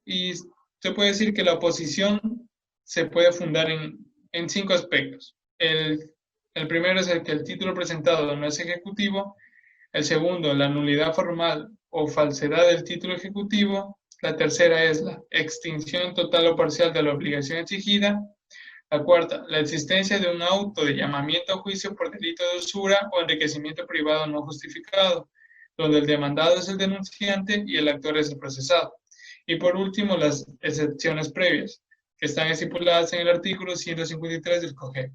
Y se puede decir que la oposición se puede fundar en 5 aspectos. El primero es el que el título presentado no es ejecutivo. El segundo, la nulidad formal o falsedad del título ejecutivo. La tercera es la extinción total o parcial de la obligación exigida. La cuarta, la existencia de un auto de llamamiento a juicio por delito de usura o enriquecimiento privado no justificado, donde el demandado es el denunciante y el actor es el procesado. Y por último, las excepciones previas, que están estipuladas en el artículo 153 del COGEP.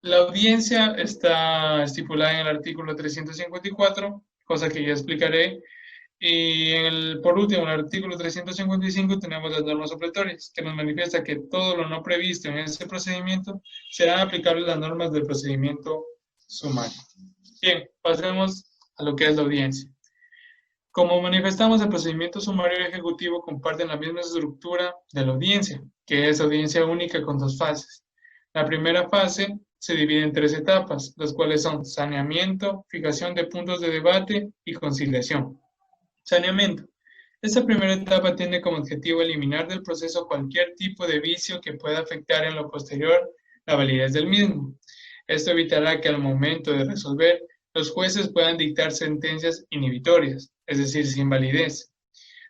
La audiencia está estipulada en el artículo 354, cosa que ya explicaré. Y por último, en el artículo 355 tenemos las normas supletorias, que nos manifiesta que todo lo no previsto en este procedimiento serán aplicables las normas del procedimiento sumario. Bien, pasemos a lo que es la audiencia. Como manifestamos, el procedimiento sumario y ejecutivo comparten la misma estructura de la audiencia, que es audiencia única con 2 fases. La primera fase se divide en 3 etapas, las cuales son saneamiento, fijación de puntos de debate y conciliación. Saneamiento. Esta primera etapa tiene como objetivo eliminar del proceso cualquier tipo de vicio que pueda afectar en lo posterior la validez del mismo. Esto evitará que al momento de resolver, los jueces puedan dictar sentencias inhibitorias, es decir, sin validez.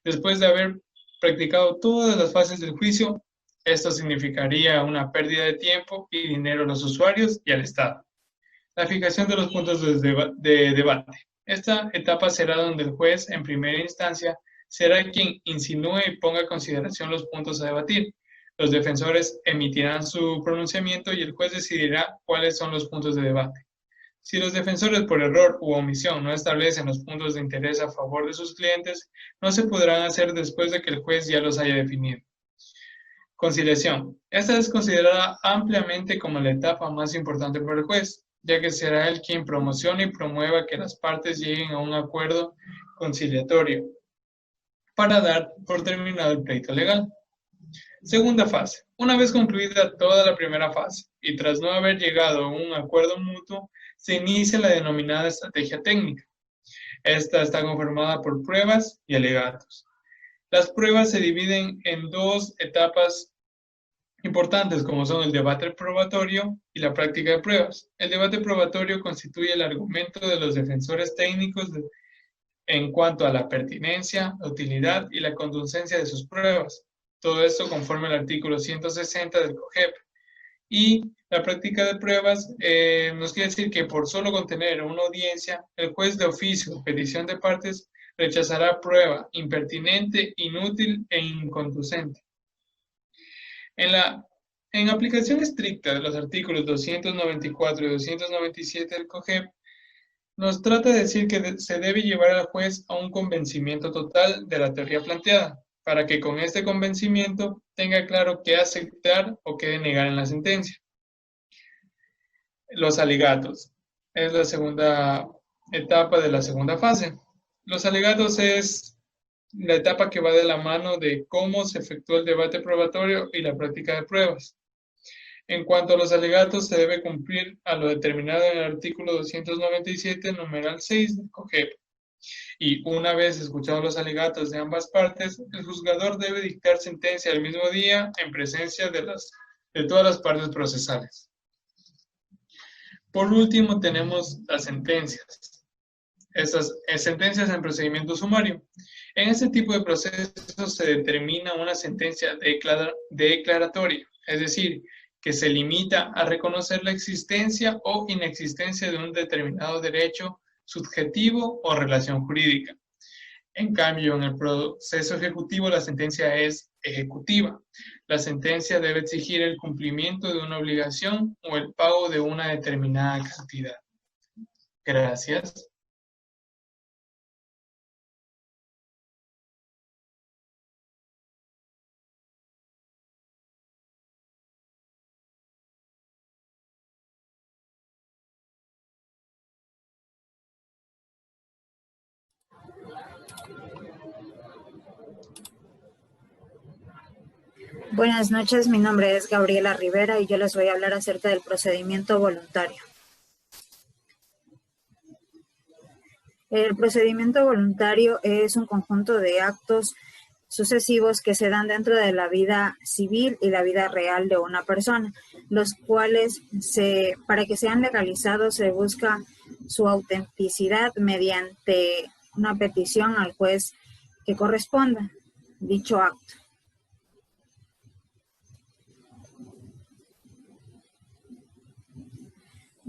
Después de haber practicado todas las fases del juicio, esto significaría una pérdida de tiempo y dinero a los usuarios y al Estado. La fijación de los puntos de debate. Esta etapa será donde el juez, en primera instancia, será quien insinúe y ponga en consideración los puntos a debatir. Los defensores emitirán su pronunciamiento y el juez decidirá cuáles son los puntos de debate. Si los defensores por error u omisión no establecen los puntos de interés a favor de sus clientes, no se podrán hacer después de que el juez ya los haya definido. Conciliación. Esta es considerada ampliamente como la etapa más importante para el juez, ya que será él quien promocione y promueva que las partes lleguen a un acuerdo conciliatorio para dar por terminado el pleito legal. Segunda fase. Una vez concluida toda la primera fase y tras no haber llegado a un acuerdo mutuo, se inicia la denominada estrategia técnica. Esta está conformada por pruebas y alegatos. Las pruebas se dividen en 2 etapas importantes, como son el debate probatorio y la práctica de pruebas. El debate probatorio constituye el argumento de los defensores técnicos en cuanto a la pertinencia, la utilidad y la contundencia de sus pruebas. Todo esto conforme al artículo 160 del COGEP. Y la práctica de pruebas nos quiere decir que por solo contener una audiencia, el juez de oficio, petición de partes, rechazará prueba impertinente, inútil e inconducente. En aplicación estricta de los artículos 294 y 297 del COGEP, nos trata de decir que se debe llevar al juez a un convencimiento total de la teoría planteada, para que con este convencimiento tenga claro qué aceptar o qué denegar en la sentencia. Los alegatos. Es la segunda etapa de la segunda fase. Los alegatos es la etapa que va de la mano de cómo se efectuó el debate probatorio y la práctica de pruebas. En cuanto a los alegatos, se debe cumplir a lo determinado en el artículo 297, numeral 6 del COGEP. Y una vez escuchados los alegatos de ambas partes, el juzgador debe dictar sentencia el mismo día en presencia de todas las partes procesales. Por último, tenemos las sentencias. Estas sentencias en procedimiento sumario. En este tipo de procesos se determina una sentencia declaratoria, es decir, que se limita a reconocer la existencia o inexistencia de un determinado derecho subjetivo o relación jurídica. En cambio, en el proceso ejecutivo la sentencia es ejecutiva. La sentencia debe exigir el cumplimiento de una obligación o el pago de una determinada cantidad. Gracias. Buenas noches, mi nombre es Gabriela Rivera y yo les voy a hablar acerca del procedimiento voluntario. El procedimiento voluntario es un conjunto de actos sucesivos que se dan dentro de la vida civil y la vida real de una persona, los cuales, para que sean legalizados, se busca su autenticidad mediante una petición al juez que corresponda dicho acto.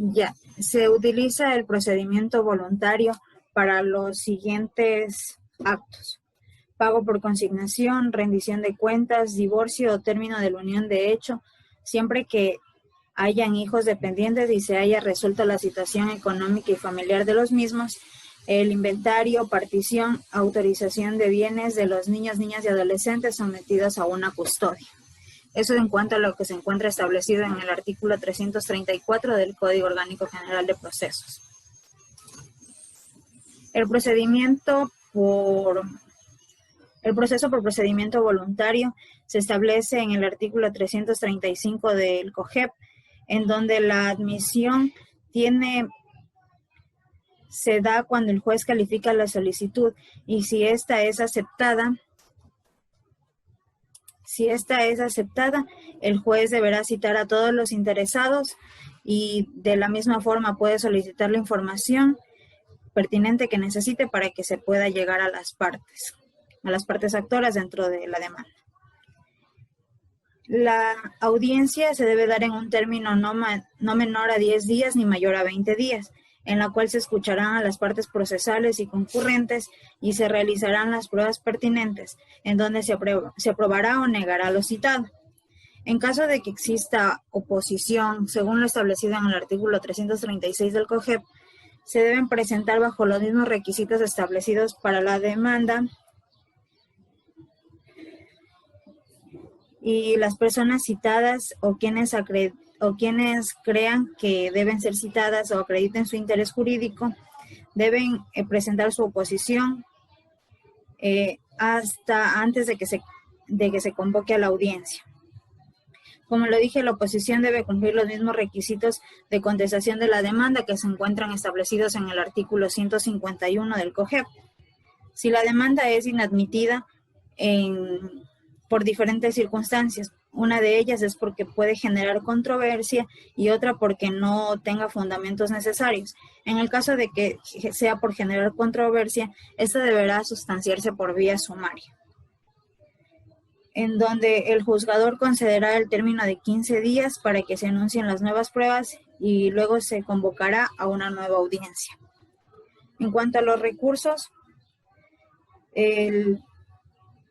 Ya, se utiliza el procedimiento voluntario para los siguientes actos: pago por consignación, rendición de cuentas, divorcio o término de la unión de hecho, siempre que hayan hijos dependientes y se haya resuelto la situación económica y familiar de los mismos, el inventario, partición, autorización de bienes de los niños, niñas y adolescentes sometidos a una custodia. Eso en cuanto a lo que se encuentra establecido en el artículo 334 del Código Orgánico General de Procesos. El proceso por procedimiento voluntario se establece en el artículo 335 del COGEP, en donde la admisión se da cuando el juez califica la solicitud y si esta es aceptada, el juez deberá citar a todos los interesados y de la misma forma puede solicitar la información pertinente que necesite para que se pueda llegar a las partes actoras dentro de la demanda. La audiencia se debe dar en un término no menor a 10 días ni mayor a 20 días, en la cual se escucharán a las partes procesales y concurrentes y se realizarán las pruebas pertinentes, en donde se aprobará o negará lo citado. En caso de que exista oposición, según lo establecido en el artículo 336 del COGEP, se deben presentar bajo los mismos requisitos establecidos para la demanda y las personas citadas o quienes crean que deben ser citadas o acrediten su interés jurídico deben presentar su oposición hasta antes de que se convoque a la audiencia. Como lo dije, la oposición debe cumplir los mismos requisitos de contestación de la demanda que se encuentran establecidos en el artículo 151 del COGEP. Si la demanda es inadmitida por diferentes circunstancias, una de ellas es porque puede generar controversia y otra porque no tenga fundamentos necesarios. En el caso de que sea por generar controversia, esta deberá sustanciarse por vía sumaria, en donde el juzgador concederá el término de 15 días para que se anuncien las nuevas pruebas y luego se convocará a una nueva audiencia. En cuanto a los recursos, el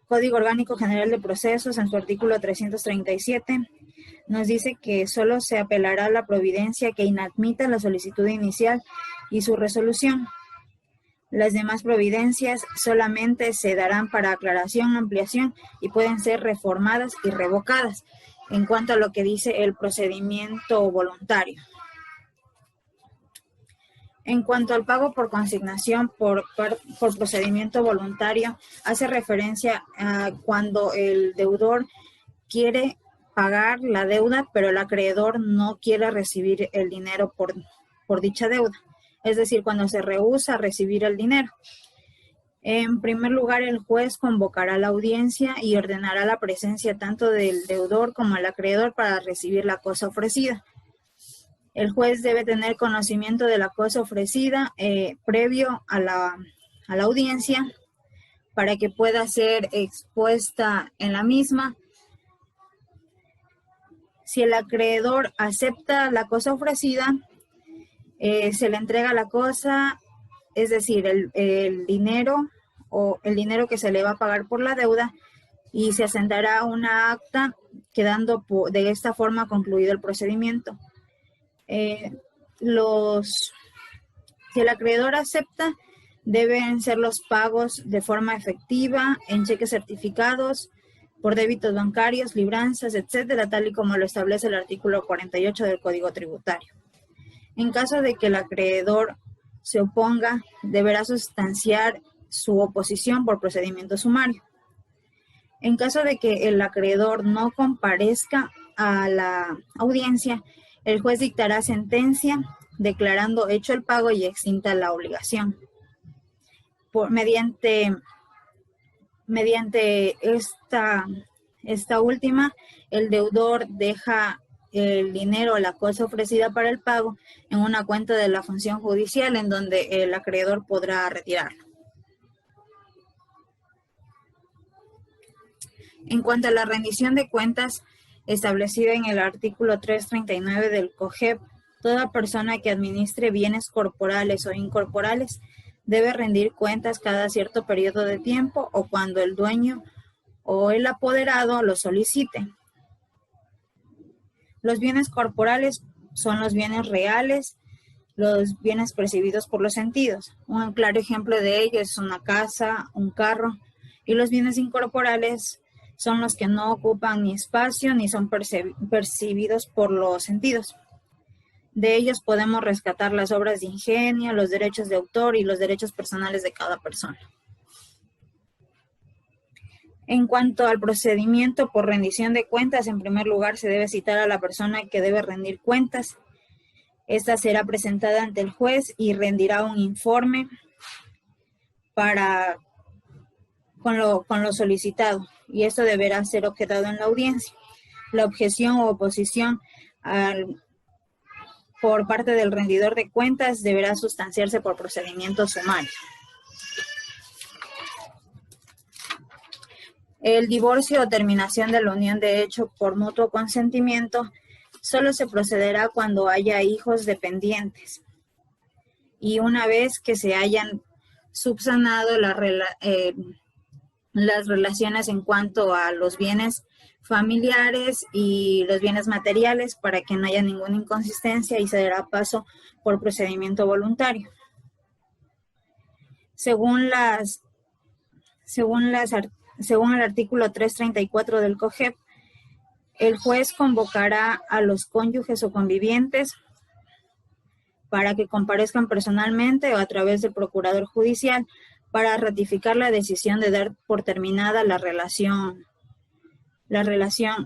Código Orgánico General de Procesos, en su artículo 337, nos dice que solo se apelará a la providencia que inadmita la solicitud inicial y su resolución. Las demás providencias solamente se darán para aclaración, ampliación y pueden ser reformadas y revocadas, en cuanto a lo que dice el procedimiento voluntario. En cuanto al pago por consignación por procedimiento voluntario, hace referencia a cuando el deudor quiere pagar la deuda, pero el acreedor no quiere recibir el dinero por dicha deuda. Es decir, cuando se rehúsa a recibir el dinero. En primer lugar, el juez convocará la audiencia y ordenará la presencia tanto del deudor como del acreedor para recibir la cosa ofrecida. El juez debe tener conocimiento de la cosa ofrecida previo a la audiencia para que pueda ser expuesta en la misma. Si el acreedor acepta la cosa ofrecida, se le entrega la cosa, es decir, el dinero o el dinero que se le va a pagar por la deuda, y se asentará una acta, quedando de esta forma concluido el procedimiento. Si el acreedor acepta, deben ser los pagos de forma efectiva, en cheques certificados, por débitos bancarios, libranzas, etcétera, tal y como lo establece el artículo 48 del Código Tributario. En caso de que el acreedor se oponga, deberá sustanciar su oposición por procedimiento sumario. En caso de que el acreedor no comparezca a la audiencia, el juez dictará sentencia declarando hecho el pago y extinta la obligación. Mediante esta última, el deudor deja el dinero o la cosa ofrecida para el pago en una cuenta de la función judicial en donde el acreedor podrá retirarlo. En cuanto a la rendición de cuentas establecida en el artículo 339 del COGEP, toda persona que administre bienes corporales o incorporales debe rendir cuentas cada cierto periodo de tiempo o cuando el dueño o el apoderado lo solicite. Los bienes corporales son los bienes reales, los bienes percibidos por los sentidos. Un claro ejemplo de ello es una casa, un carro, y los bienes incorporales son los que no ocupan ni espacio ni son percibidos por los sentidos. De ellos podemos rescatar las obras de ingenio, los derechos de autor y los derechos personales de cada persona. En cuanto al procedimiento por rendición de cuentas, en primer lugar se debe citar a la persona que debe rendir cuentas. Esta será presentada ante el juez y rendirá un informe con lo solicitado, y esto deberá ser objetado en la audiencia. La objeción o oposición por parte del rendidor de cuentas deberá sustanciarse por procedimiento sumario. El divorcio o terminación de la unión de hecho por mutuo consentimiento solo se procederá cuando haya hijos dependientes y una vez que se hayan subsanado las relaciones en cuanto a los bienes familiares y los bienes materiales, para que no haya ninguna inconsistencia, y se dará paso por procedimiento voluntario. Según el artículo 334 del COGEP, el juez convocará a los cónyuges o convivientes para que comparezcan personalmente o a través del procurador judicial para ratificar la decisión de dar por terminada la relación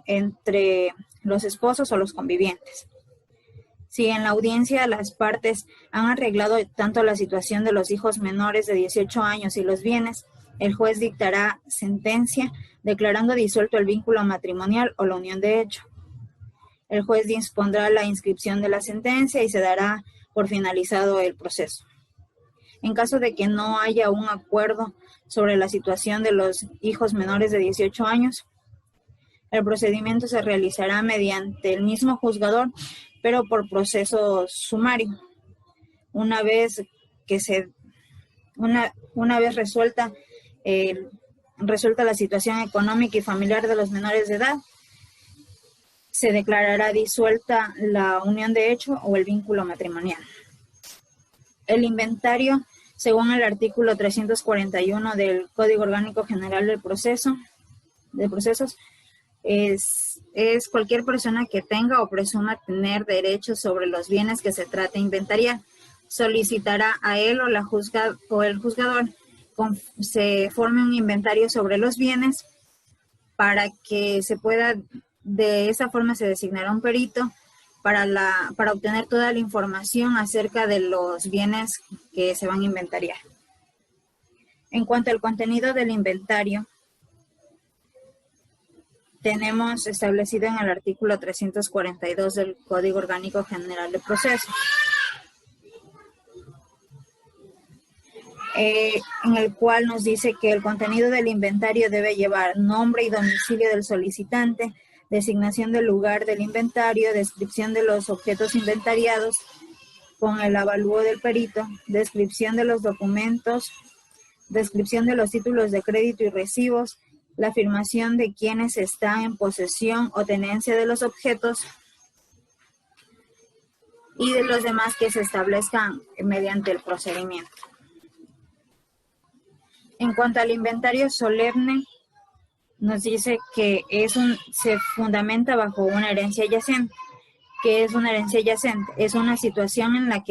entre los esposos o los convivientes. Si en la audiencia las partes han arreglado tanto la situación de los hijos menores de 18 años y los bienes, el juez dictará sentencia declarando disuelto el vínculo matrimonial o la unión de hecho. El juez dispondrá la inscripción de la sentencia y se dará por finalizado el proceso. En caso de que no haya un acuerdo sobre la situación de los hijos menores de 18 años, el procedimiento se realizará mediante el mismo juzgador, pero por proceso sumario. Una vez resuelta la situación económica y familiar de los menores de edad, se declarará disuelta la unión de hecho o el vínculo matrimonial. El inventario, según el artículo 341 del Código Orgánico General de Procesos, es cualquier persona que tenga o presuma tener derechos sobre los bienes que se trate de inventariar. Solicitará a él o el juzgador se forme un inventario sobre los bienes para que se pueda, de esa forma se designará un perito para obtener toda la información acerca de los bienes que se van a inventariar. En cuanto al contenido del inventario, tenemos establecido en el artículo 342 del Código Orgánico General de Procesos. en el cual nos dice que el contenido del inventario debe llevar nombre y domicilio del solicitante, designación del lugar del inventario, descripción de los objetos inventariados con el avalúo del perito, descripción de los documentos, descripción de los títulos de crédito y recibos, la afirmación de quienes están en posesión o tenencia de los objetos y de los demás que se establezcan mediante el procedimiento. En cuanto al inventario solemne, nos dice que se fundamenta bajo una herencia yacente. ¿Qué es una herencia yacente? Es una situación en la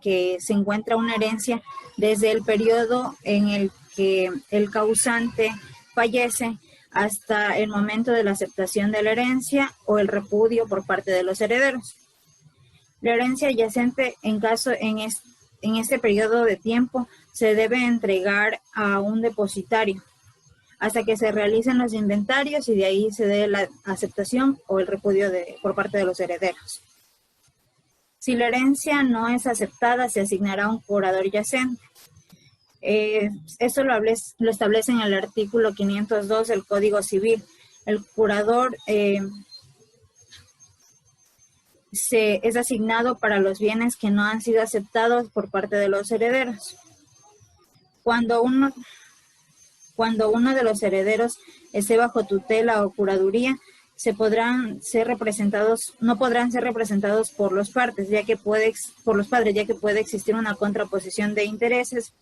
que se encuentra una herencia desde el periodo en el que el causante fallece hasta el momento de la aceptación de la herencia o el repudio por parte de los herederos. La herencia yacente, en este periodo de tiempo, se debe entregar a un depositario hasta que se realicen los inventarios y de ahí se dé la aceptación o el repudio por parte de los herederos. Si la herencia no es aceptada, se asignará un curador yacente. Esto lo establece en el artículo 502 del Código Civil. El curador es asignado para los bienes que no han sido aceptados por parte de los herederos. Cuando uno de los herederos esté bajo tutela o curaduría, no podrán ser representados por los padres, ya que puede existir una contraposición de intereses,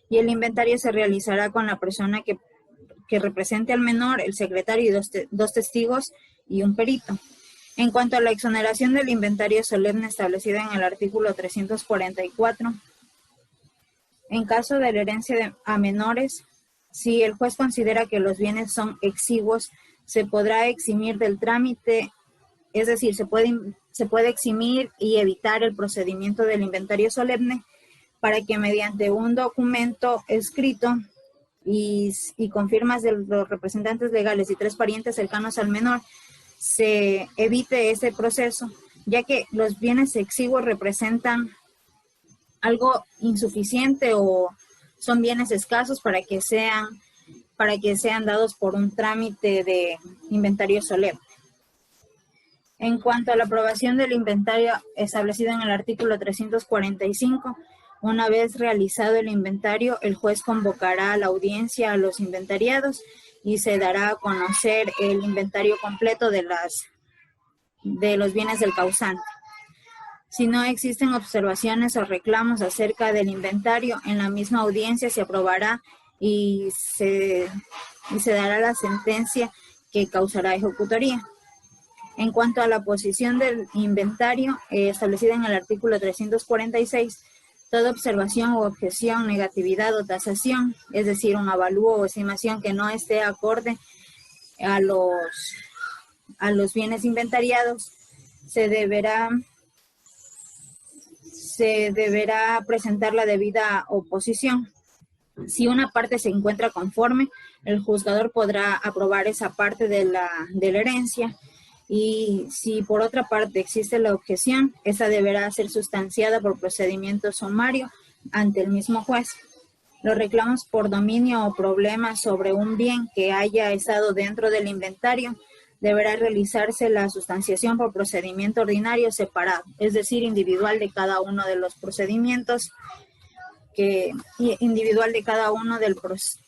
y el inventario se realizará con la persona que represente al menor, el secretario y dos testigos y un perito. En cuanto a la exoneración del inventario solemne establecida en el artículo 344, en caso de la herencia a menores, si el juez considera que los bienes son exiguos, se podrá eximir del trámite, es decir, se puede eximir y evitar el procedimiento del inventario solemne para que mediante un documento escrito y con firmas de los representantes legales y 3 parientes cercanos al menor, se evite ese proceso, ya que los bienes exiguos representan algo insuficiente o son bienes escasos para que sean dados por un trámite de inventario solemne. En cuanto a la aprobación del inventario establecido en el artículo 345, una vez realizado el inventario, el juez convocará a la audiencia a los inventariados y se dará a conocer el inventario completo de los bienes del causante. Si no existen observaciones o reclamos acerca del inventario, en la misma audiencia se aprobará y se dará la sentencia que causará ejecutoría. En cuanto a la posición del inventario establecida en el artículo 346, toda observación u objeción, negatividad o tasación, es decir, un avalúo o estimación que no esté acorde a los bienes inventariados, se deberá presentar la debida oposición. Si una parte se encuentra conforme, el juzgador podrá aprobar esa parte de la herencia, y si por otra parte existe la objeción, esa deberá ser sustanciada por procedimiento sumario ante el mismo juez. Los reclamos por dominio o problemas sobre un bien que haya estado dentro del inventario, deberá realizarse la sustanciación por procedimiento ordinario separado, es decir, individual de cada uno de los procedimientos,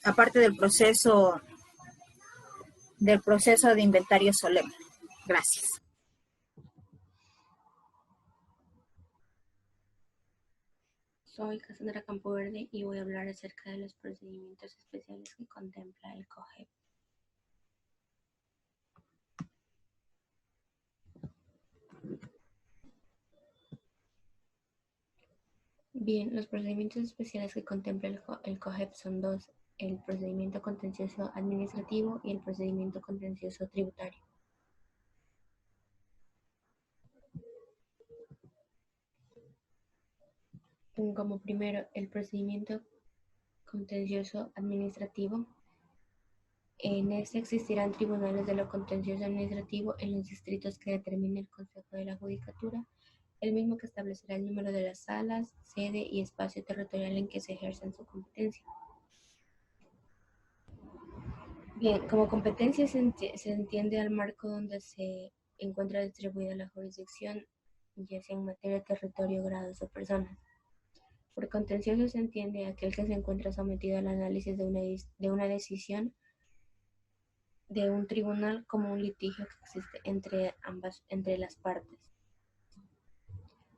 aparte del proceso de inventario solemne. Gracias. Soy Cassandra Campoverde y voy a hablar acerca de los procedimientos especiales que contempla el COGEP. Bien, los procedimientos especiales que contempla el COGEP son 2, el procedimiento contencioso administrativo y el procedimiento contencioso tributario. Como primero, el procedimiento contencioso administrativo. En este existirán tribunales de lo contencioso administrativo en los distritos que determine el Consejo de la Judicatura, el mismo que establecerá el número de las salas, sede y espacio territorial en que se ejercen su competencia. Bien, como competencia se entiende al marco donde se encuentra distribuida la jurisdicción, ya sea en materia, territorio, grados o personas. Por contencioso se entiende aquel que se encuentra sometido al análisis de una decisión de un tribunal como un litigio que existe entre las partes.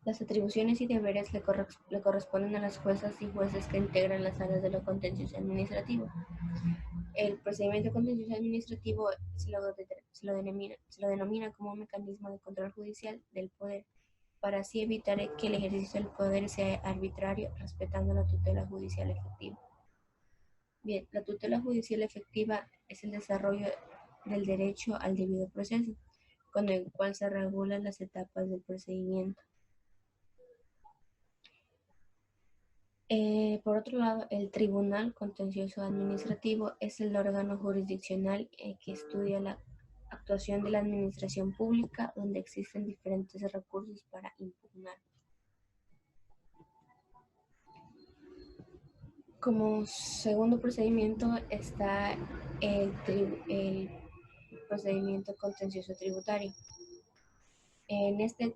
Las atribuciones y deberes le corresponden a las juezas y jueces que integran las salas de lo contencioso administrativo. El procedimiento contencioso administrativo se lo denomina como un mecanismo de control judicial del poder, para así evitar que el ejercicio del poder sea arbitrario, respetando la tutela judicial efectiva. Bien, la tutela judicial efectiva es el desarrollo del derecho al debido proceso, con el cual se regulan las etapas del procedimiento. Por otro lado, el Tribunal Contencioso Administrativo es el órgano jurisdiccional que estudia la actuación de la administración pública, donde existen diferentes recursos para impugnar. Como segundo procedimiento está el procedimiento contencioso tributario. En este,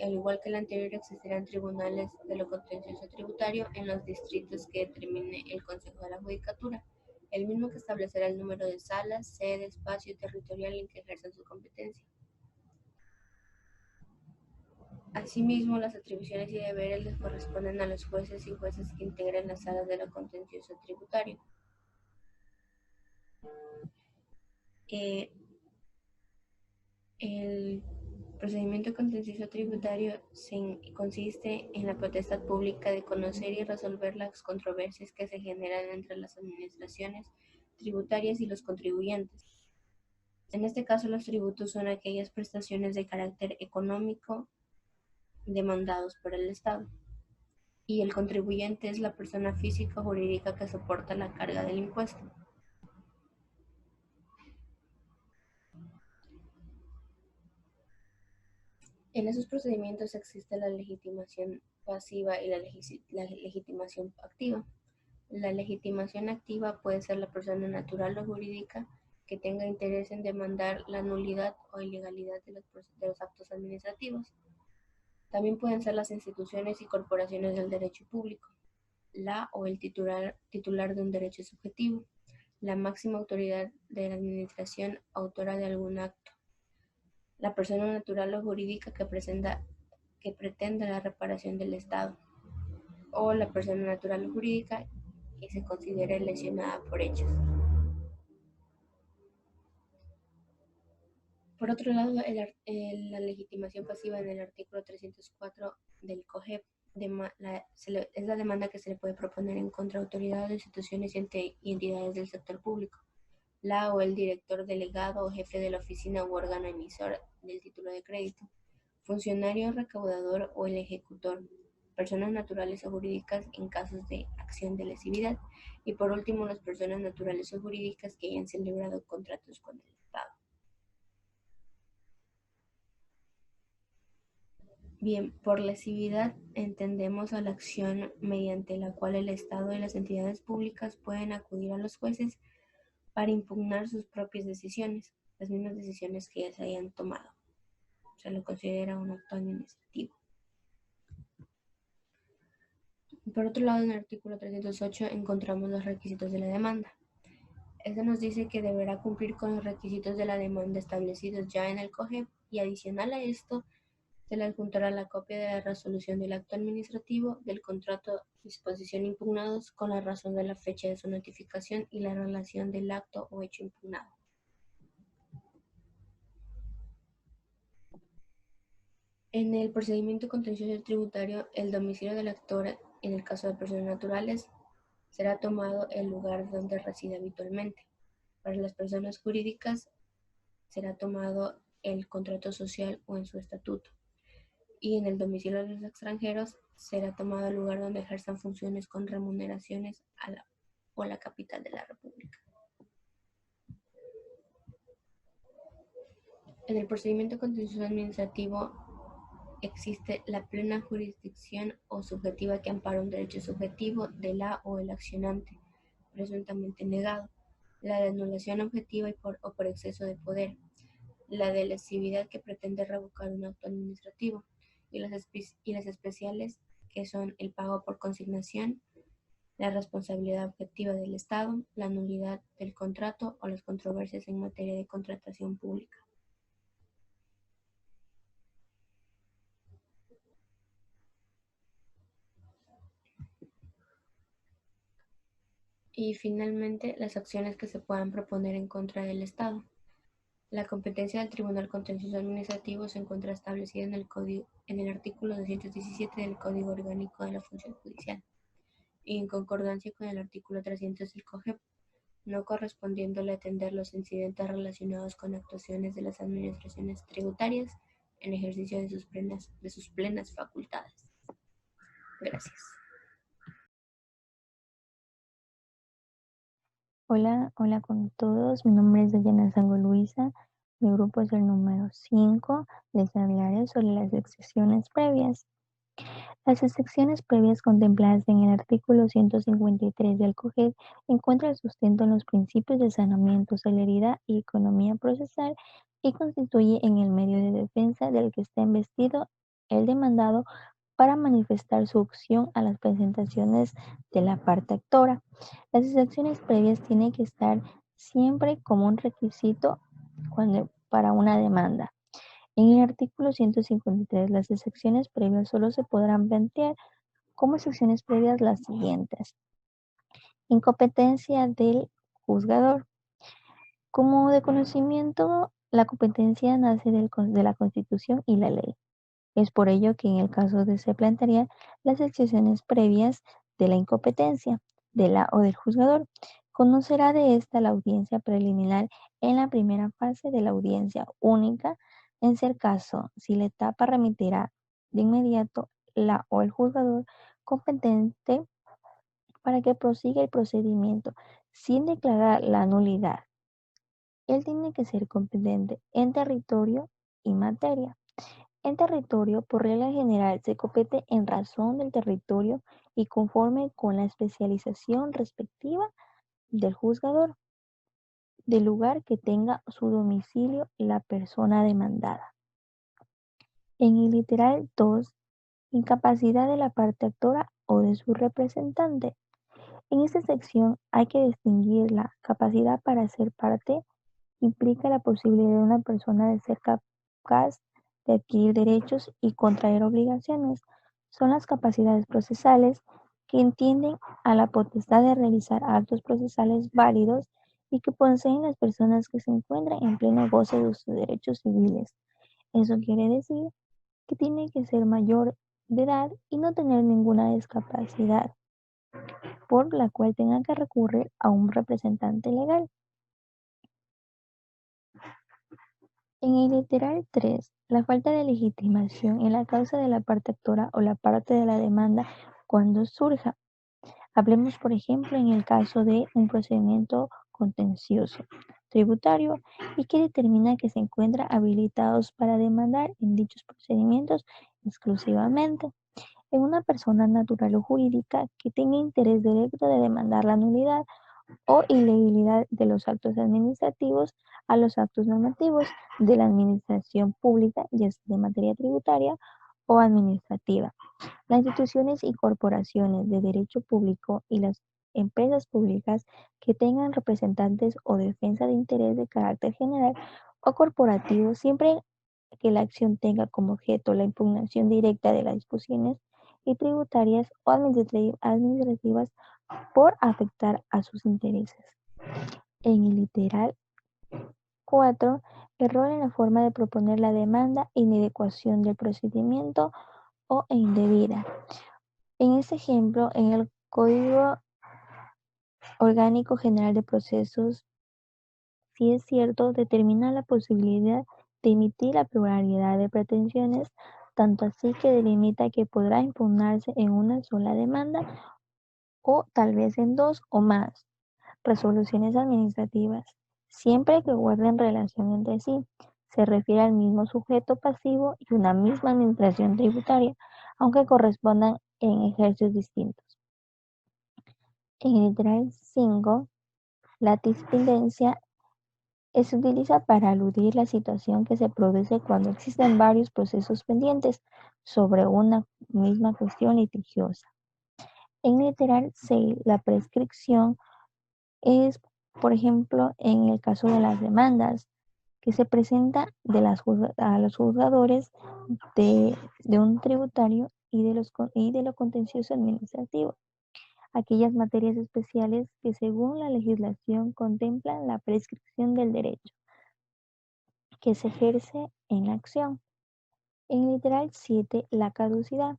al igual que el anterior, existirán tribunales de lo contencioso tributario en los distritos que determine el Consejo de la Judicatura, el mismo que establecerá el número de salas, sede, espacio territorial en que ejerzan su competencia. Asimismo, las atribuciones y deberes les corresponden a los jueces y jueces que integren las salas de lo contencioso tributario. El procedimiento contencioso tributario consiste en la potestad pública de conocer y resolver las controversias que se generan entre las administraciones tributarias y los contribuyentes. En este caso, los tributos son aquellas prestaciones de carácter económico demandados por el Estado, y el contribuyente es la persona física o jurídica que soporta la carga del impuesto. En esos procedimientos existe la legitimación pasiva y la legitimación activa. La legitimación activa puede ser la persona natural o jurídica que tenga interés en demandar la nulidad o ilegalidad de los actos administrativos. También pueden ser las instituciones y corporaciones del derecho público, la o el titular de un derecho subjetivo, la máxima autoridad de la administración autora de algún acto, la persona natural o jurídica que pretenda la reparación del Estado, o la persona natural o jurídica que se considere lesionada por hechos. Por otro lado, la legitimación pasiva en el artículo 304 del COGEP es la demanda que se le puede proponer en contra de autoridades, instituciones y entidades del sector público, la o el director delegado o jefe de la oficina u órgano emisor del título de crédito, funcionario recaudador o el ejecutor, personas naturales o jurídicas en casos de acción de lesividad, y por último las personas naturales o jurídicas que hayan celebrado contratos con el Estado. Bien, por lesividad entendemos a la acción mediante la cual el Estado y las entidades públicas pueden acudir a los jueces para impugnar sus propias decisiones, las mismas decisiones que ya se hayan tomado. Se lo considera un acto administrativo. Por otro lado, en el artículo 308 encontramos los requisitos de la demanda. Este nos dice que deberá cumplir con los requisitos de la demanda establecidos ya en el COGEP, y adicional a esto, se le adjuntará la copia de la resolución del acto administrativo, del contrato, disposición impugnados, con la razón de la fecha de su notificación y la relación del acto o hecho impugnado. En el procedimiento contencioso tributario, el domicilio del actor, en el caso de personas naturales, será tomado el lugar donde reside habitualmente. Para las personas jurídicas, será tomado el contrato social o en su estatuto. Y en el domicilio de los extranjeros será tomado el lugar donde ejerzan funciones con remuneraciones o la capital de la República. En el procedimiento contencioso administrativo, existe la plena jurisdicción o subjetiva que ampara un derecho subjetivo de la o el accionante, presuntamente negado, la de anulación objetiva o por exceso de poder, la de lesividad que pretende revocar un acto administrativo, y las especiales que son el pago por consignación, la responsabilidad objetiva del Estado, la nulidad del contrato o las controversias en materia de contratación pública. Y finalmente, las acciones que se puedan proponer en contra del Estado. La competencia del Tribunal Contencioso Administrativo se encuentra establecida en el artículo 217 del Código Orgánico de la Función Judicial y en concordancia con el artículo 300 del COGEP, no correspondiéndole atender los incidentes relacionados con actuaciones de las administraciones tributarias en ejercicio de sus plenas facultades. Gracias. Hola con todos. Mi nombre es Dayana Sango Luisa. Mi grupo es el número 5. Les hablaré sobre las excepciones previas. Las excepciones previas contempladas en el artículo 153 del COGED encuentran sustento en los principios de saneamiento, celeridad y economía procesal y constituye en el medio de defensa del que está investido el demandado para manifestar su opción a las presentaciones de la parte actora. Las excepciones previas tienen que estar siempre como un requisito para una demanda. En el artículo 153, las excepciones previas solo se podrán plantear como excepciones previas las siguientes. Incompetencia del juzgador. Como de conocimiento, la competencia nace de la Constitución y la ley. Es por ello que en el caso de se plantearían las excepciones previas de la incompetencia de la o del juzgador. Conocerá de esta la audiencia preliminar en la primera fase de la audiencia única. En ser caso, si la etapa remitirá de inmediato la o el juzgador competente para que prosiga el procedimiento sin declarar la nulidad. Él tiene que ser competente en territorio y materia. En territorio, por regla general, se compete en razón del territorio y conforme con la especialización respectiva del juzgador, del lugar que tenga su domicilio la persona demandada. En el literal 2, incapacidad de la parte actora o de su representante. En esta sección hay que distinguir la capacidad para ser parte, implica la posibilidad de una persona de ser capaz de adquirir derechos y contraer obligaciones. Son las capacidades procesales que entienden a la potestad de realizar actos procesales válidos y que poseen las personas que se encuentran en pleno goce de sus derechos civiles. Eso quiere decir que tiene que ser mayor de edad y no tener ninguna discapacidad por la cual tengan que recurrir a un representante legal. En el literal 3, la falta de legitimación en la causa de la parte actora o la parte de la demanda cuando surja. Hablemos, por ejemplo, en el caso de un procedimiento contencioso tributario y que determina que se encuentran habilitados para demandar en dichos procedimientos exclusivamente en una persona natural o jurídica que tenga interés directo de demandar la nulidad o ilegalidad de los actos administrativos a los actos normativos de la administración pública, ya sea de materia tributaria o administrativa. Las instituciones y corporaciones de derecho público y las empresas públicas que tengan representantes o defensa de interés de carácter general o corporativo, siempre que la acción tenga como objeto la impugnación directa de las disposiciones y tributarias o administrativas por afectar a sus intereses. En el literal 4, error en la forma de proponer la demanda, inadecuación del procedimiento o indebida. En este ejemplo, en el Código Orgánico General de Procesos, si es cierto, determina la posibilidad de emitir la pluralidad de pretensiones, tanto así que delimita que podrá impugnarse en una sola demanda o tal vez en dos o más resoluciones administrativas, siempre que guarden relación entre sí. se refiere al mismo sujeto pasivo y una misma administración tributaria, aunque correspondan en ejercicios distintos. En el literal 5, la dispendencia se utiliza para aludir la situación que se produce cuando existen varios procesos pendientes sobre una misma cuestión litigiosa. En el literal 6, la prescripción es, por ejemplo, en el caso de las demandas que se presenta a los juzgadores de un tributario y de lo contencioso administrativo. Aquellas materias especiales que según la legislación contemplan la prescripción del derecho que se ejerce en la acción. En el literal 7, la caducidad.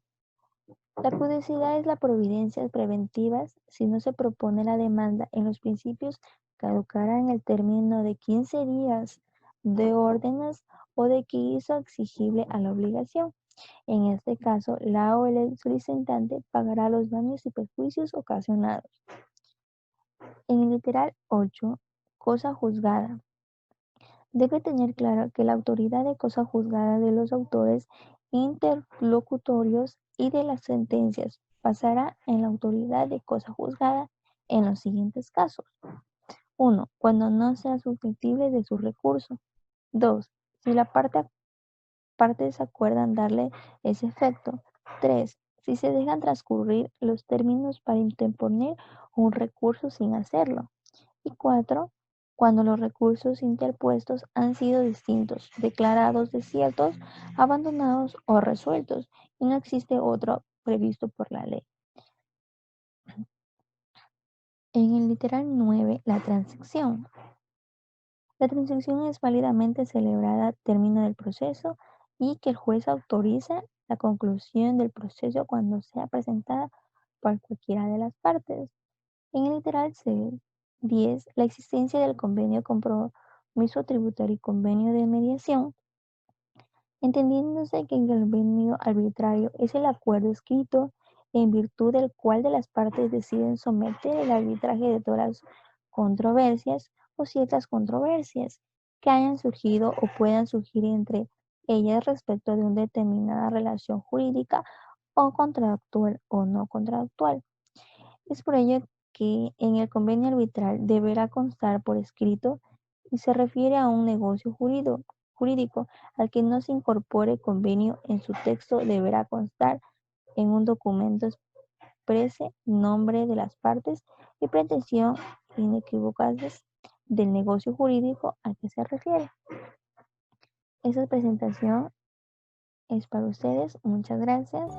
La caducidad es la providencia preventivas si no se propone la demanda en los principios caducará en el término de 15 días de órdenes o de que hizo exigible a la obligación. En este caso, la o el solicitante pagará los daños y perjuicios ocasionados. En el literal 8, cosa juzgada. Debe tener claro que la autoridad de cosa juzgada de los autores interlocutorios y de las sentencias pasará en la autoridad de cosa juzgada en los siguientes casos. 1. Cuando no sea susceptible de su recurso. 2. Si la partes acuerdan darle ese efecto. 3. Si se dejan transcurrir los términos para interponer un recurso sin hacerlo. Y 4. Cuando los recursos interpuestos han sido distintos, declarados desiertos, abandonados o resueltos, y no existe otro previsto por la ley. En el literal 9, la transacción. La transacción es válidamente celebrada al término del proceso y que el juez autoriza la conclusión del proceso cuando sea presentada por cualquiera de las partes. En el literal 10, la existencia del convenio compromiso tributario y convenio de mediación, entendiéndose que el convenio arbitrario es el acuerdo escrito en virtud del cual de las partes deciden someter el arbitraje de todas las controversias o ciertas controversias que hayan surgido o puedan surgir entre ellas respecto de una determinada relación jurídica o contractual o no contractual. Es por ello que en el convenio arbitral deberá constar por escrito y se refiere a un negocio jurídico al que no se incorpore convenio en su texto deberá constar en un documento exprese nombre de las partes y pretensión inequívocas del negocio jurídico al que se refiere. Esta presentación es para ustedes. Muchas gracias.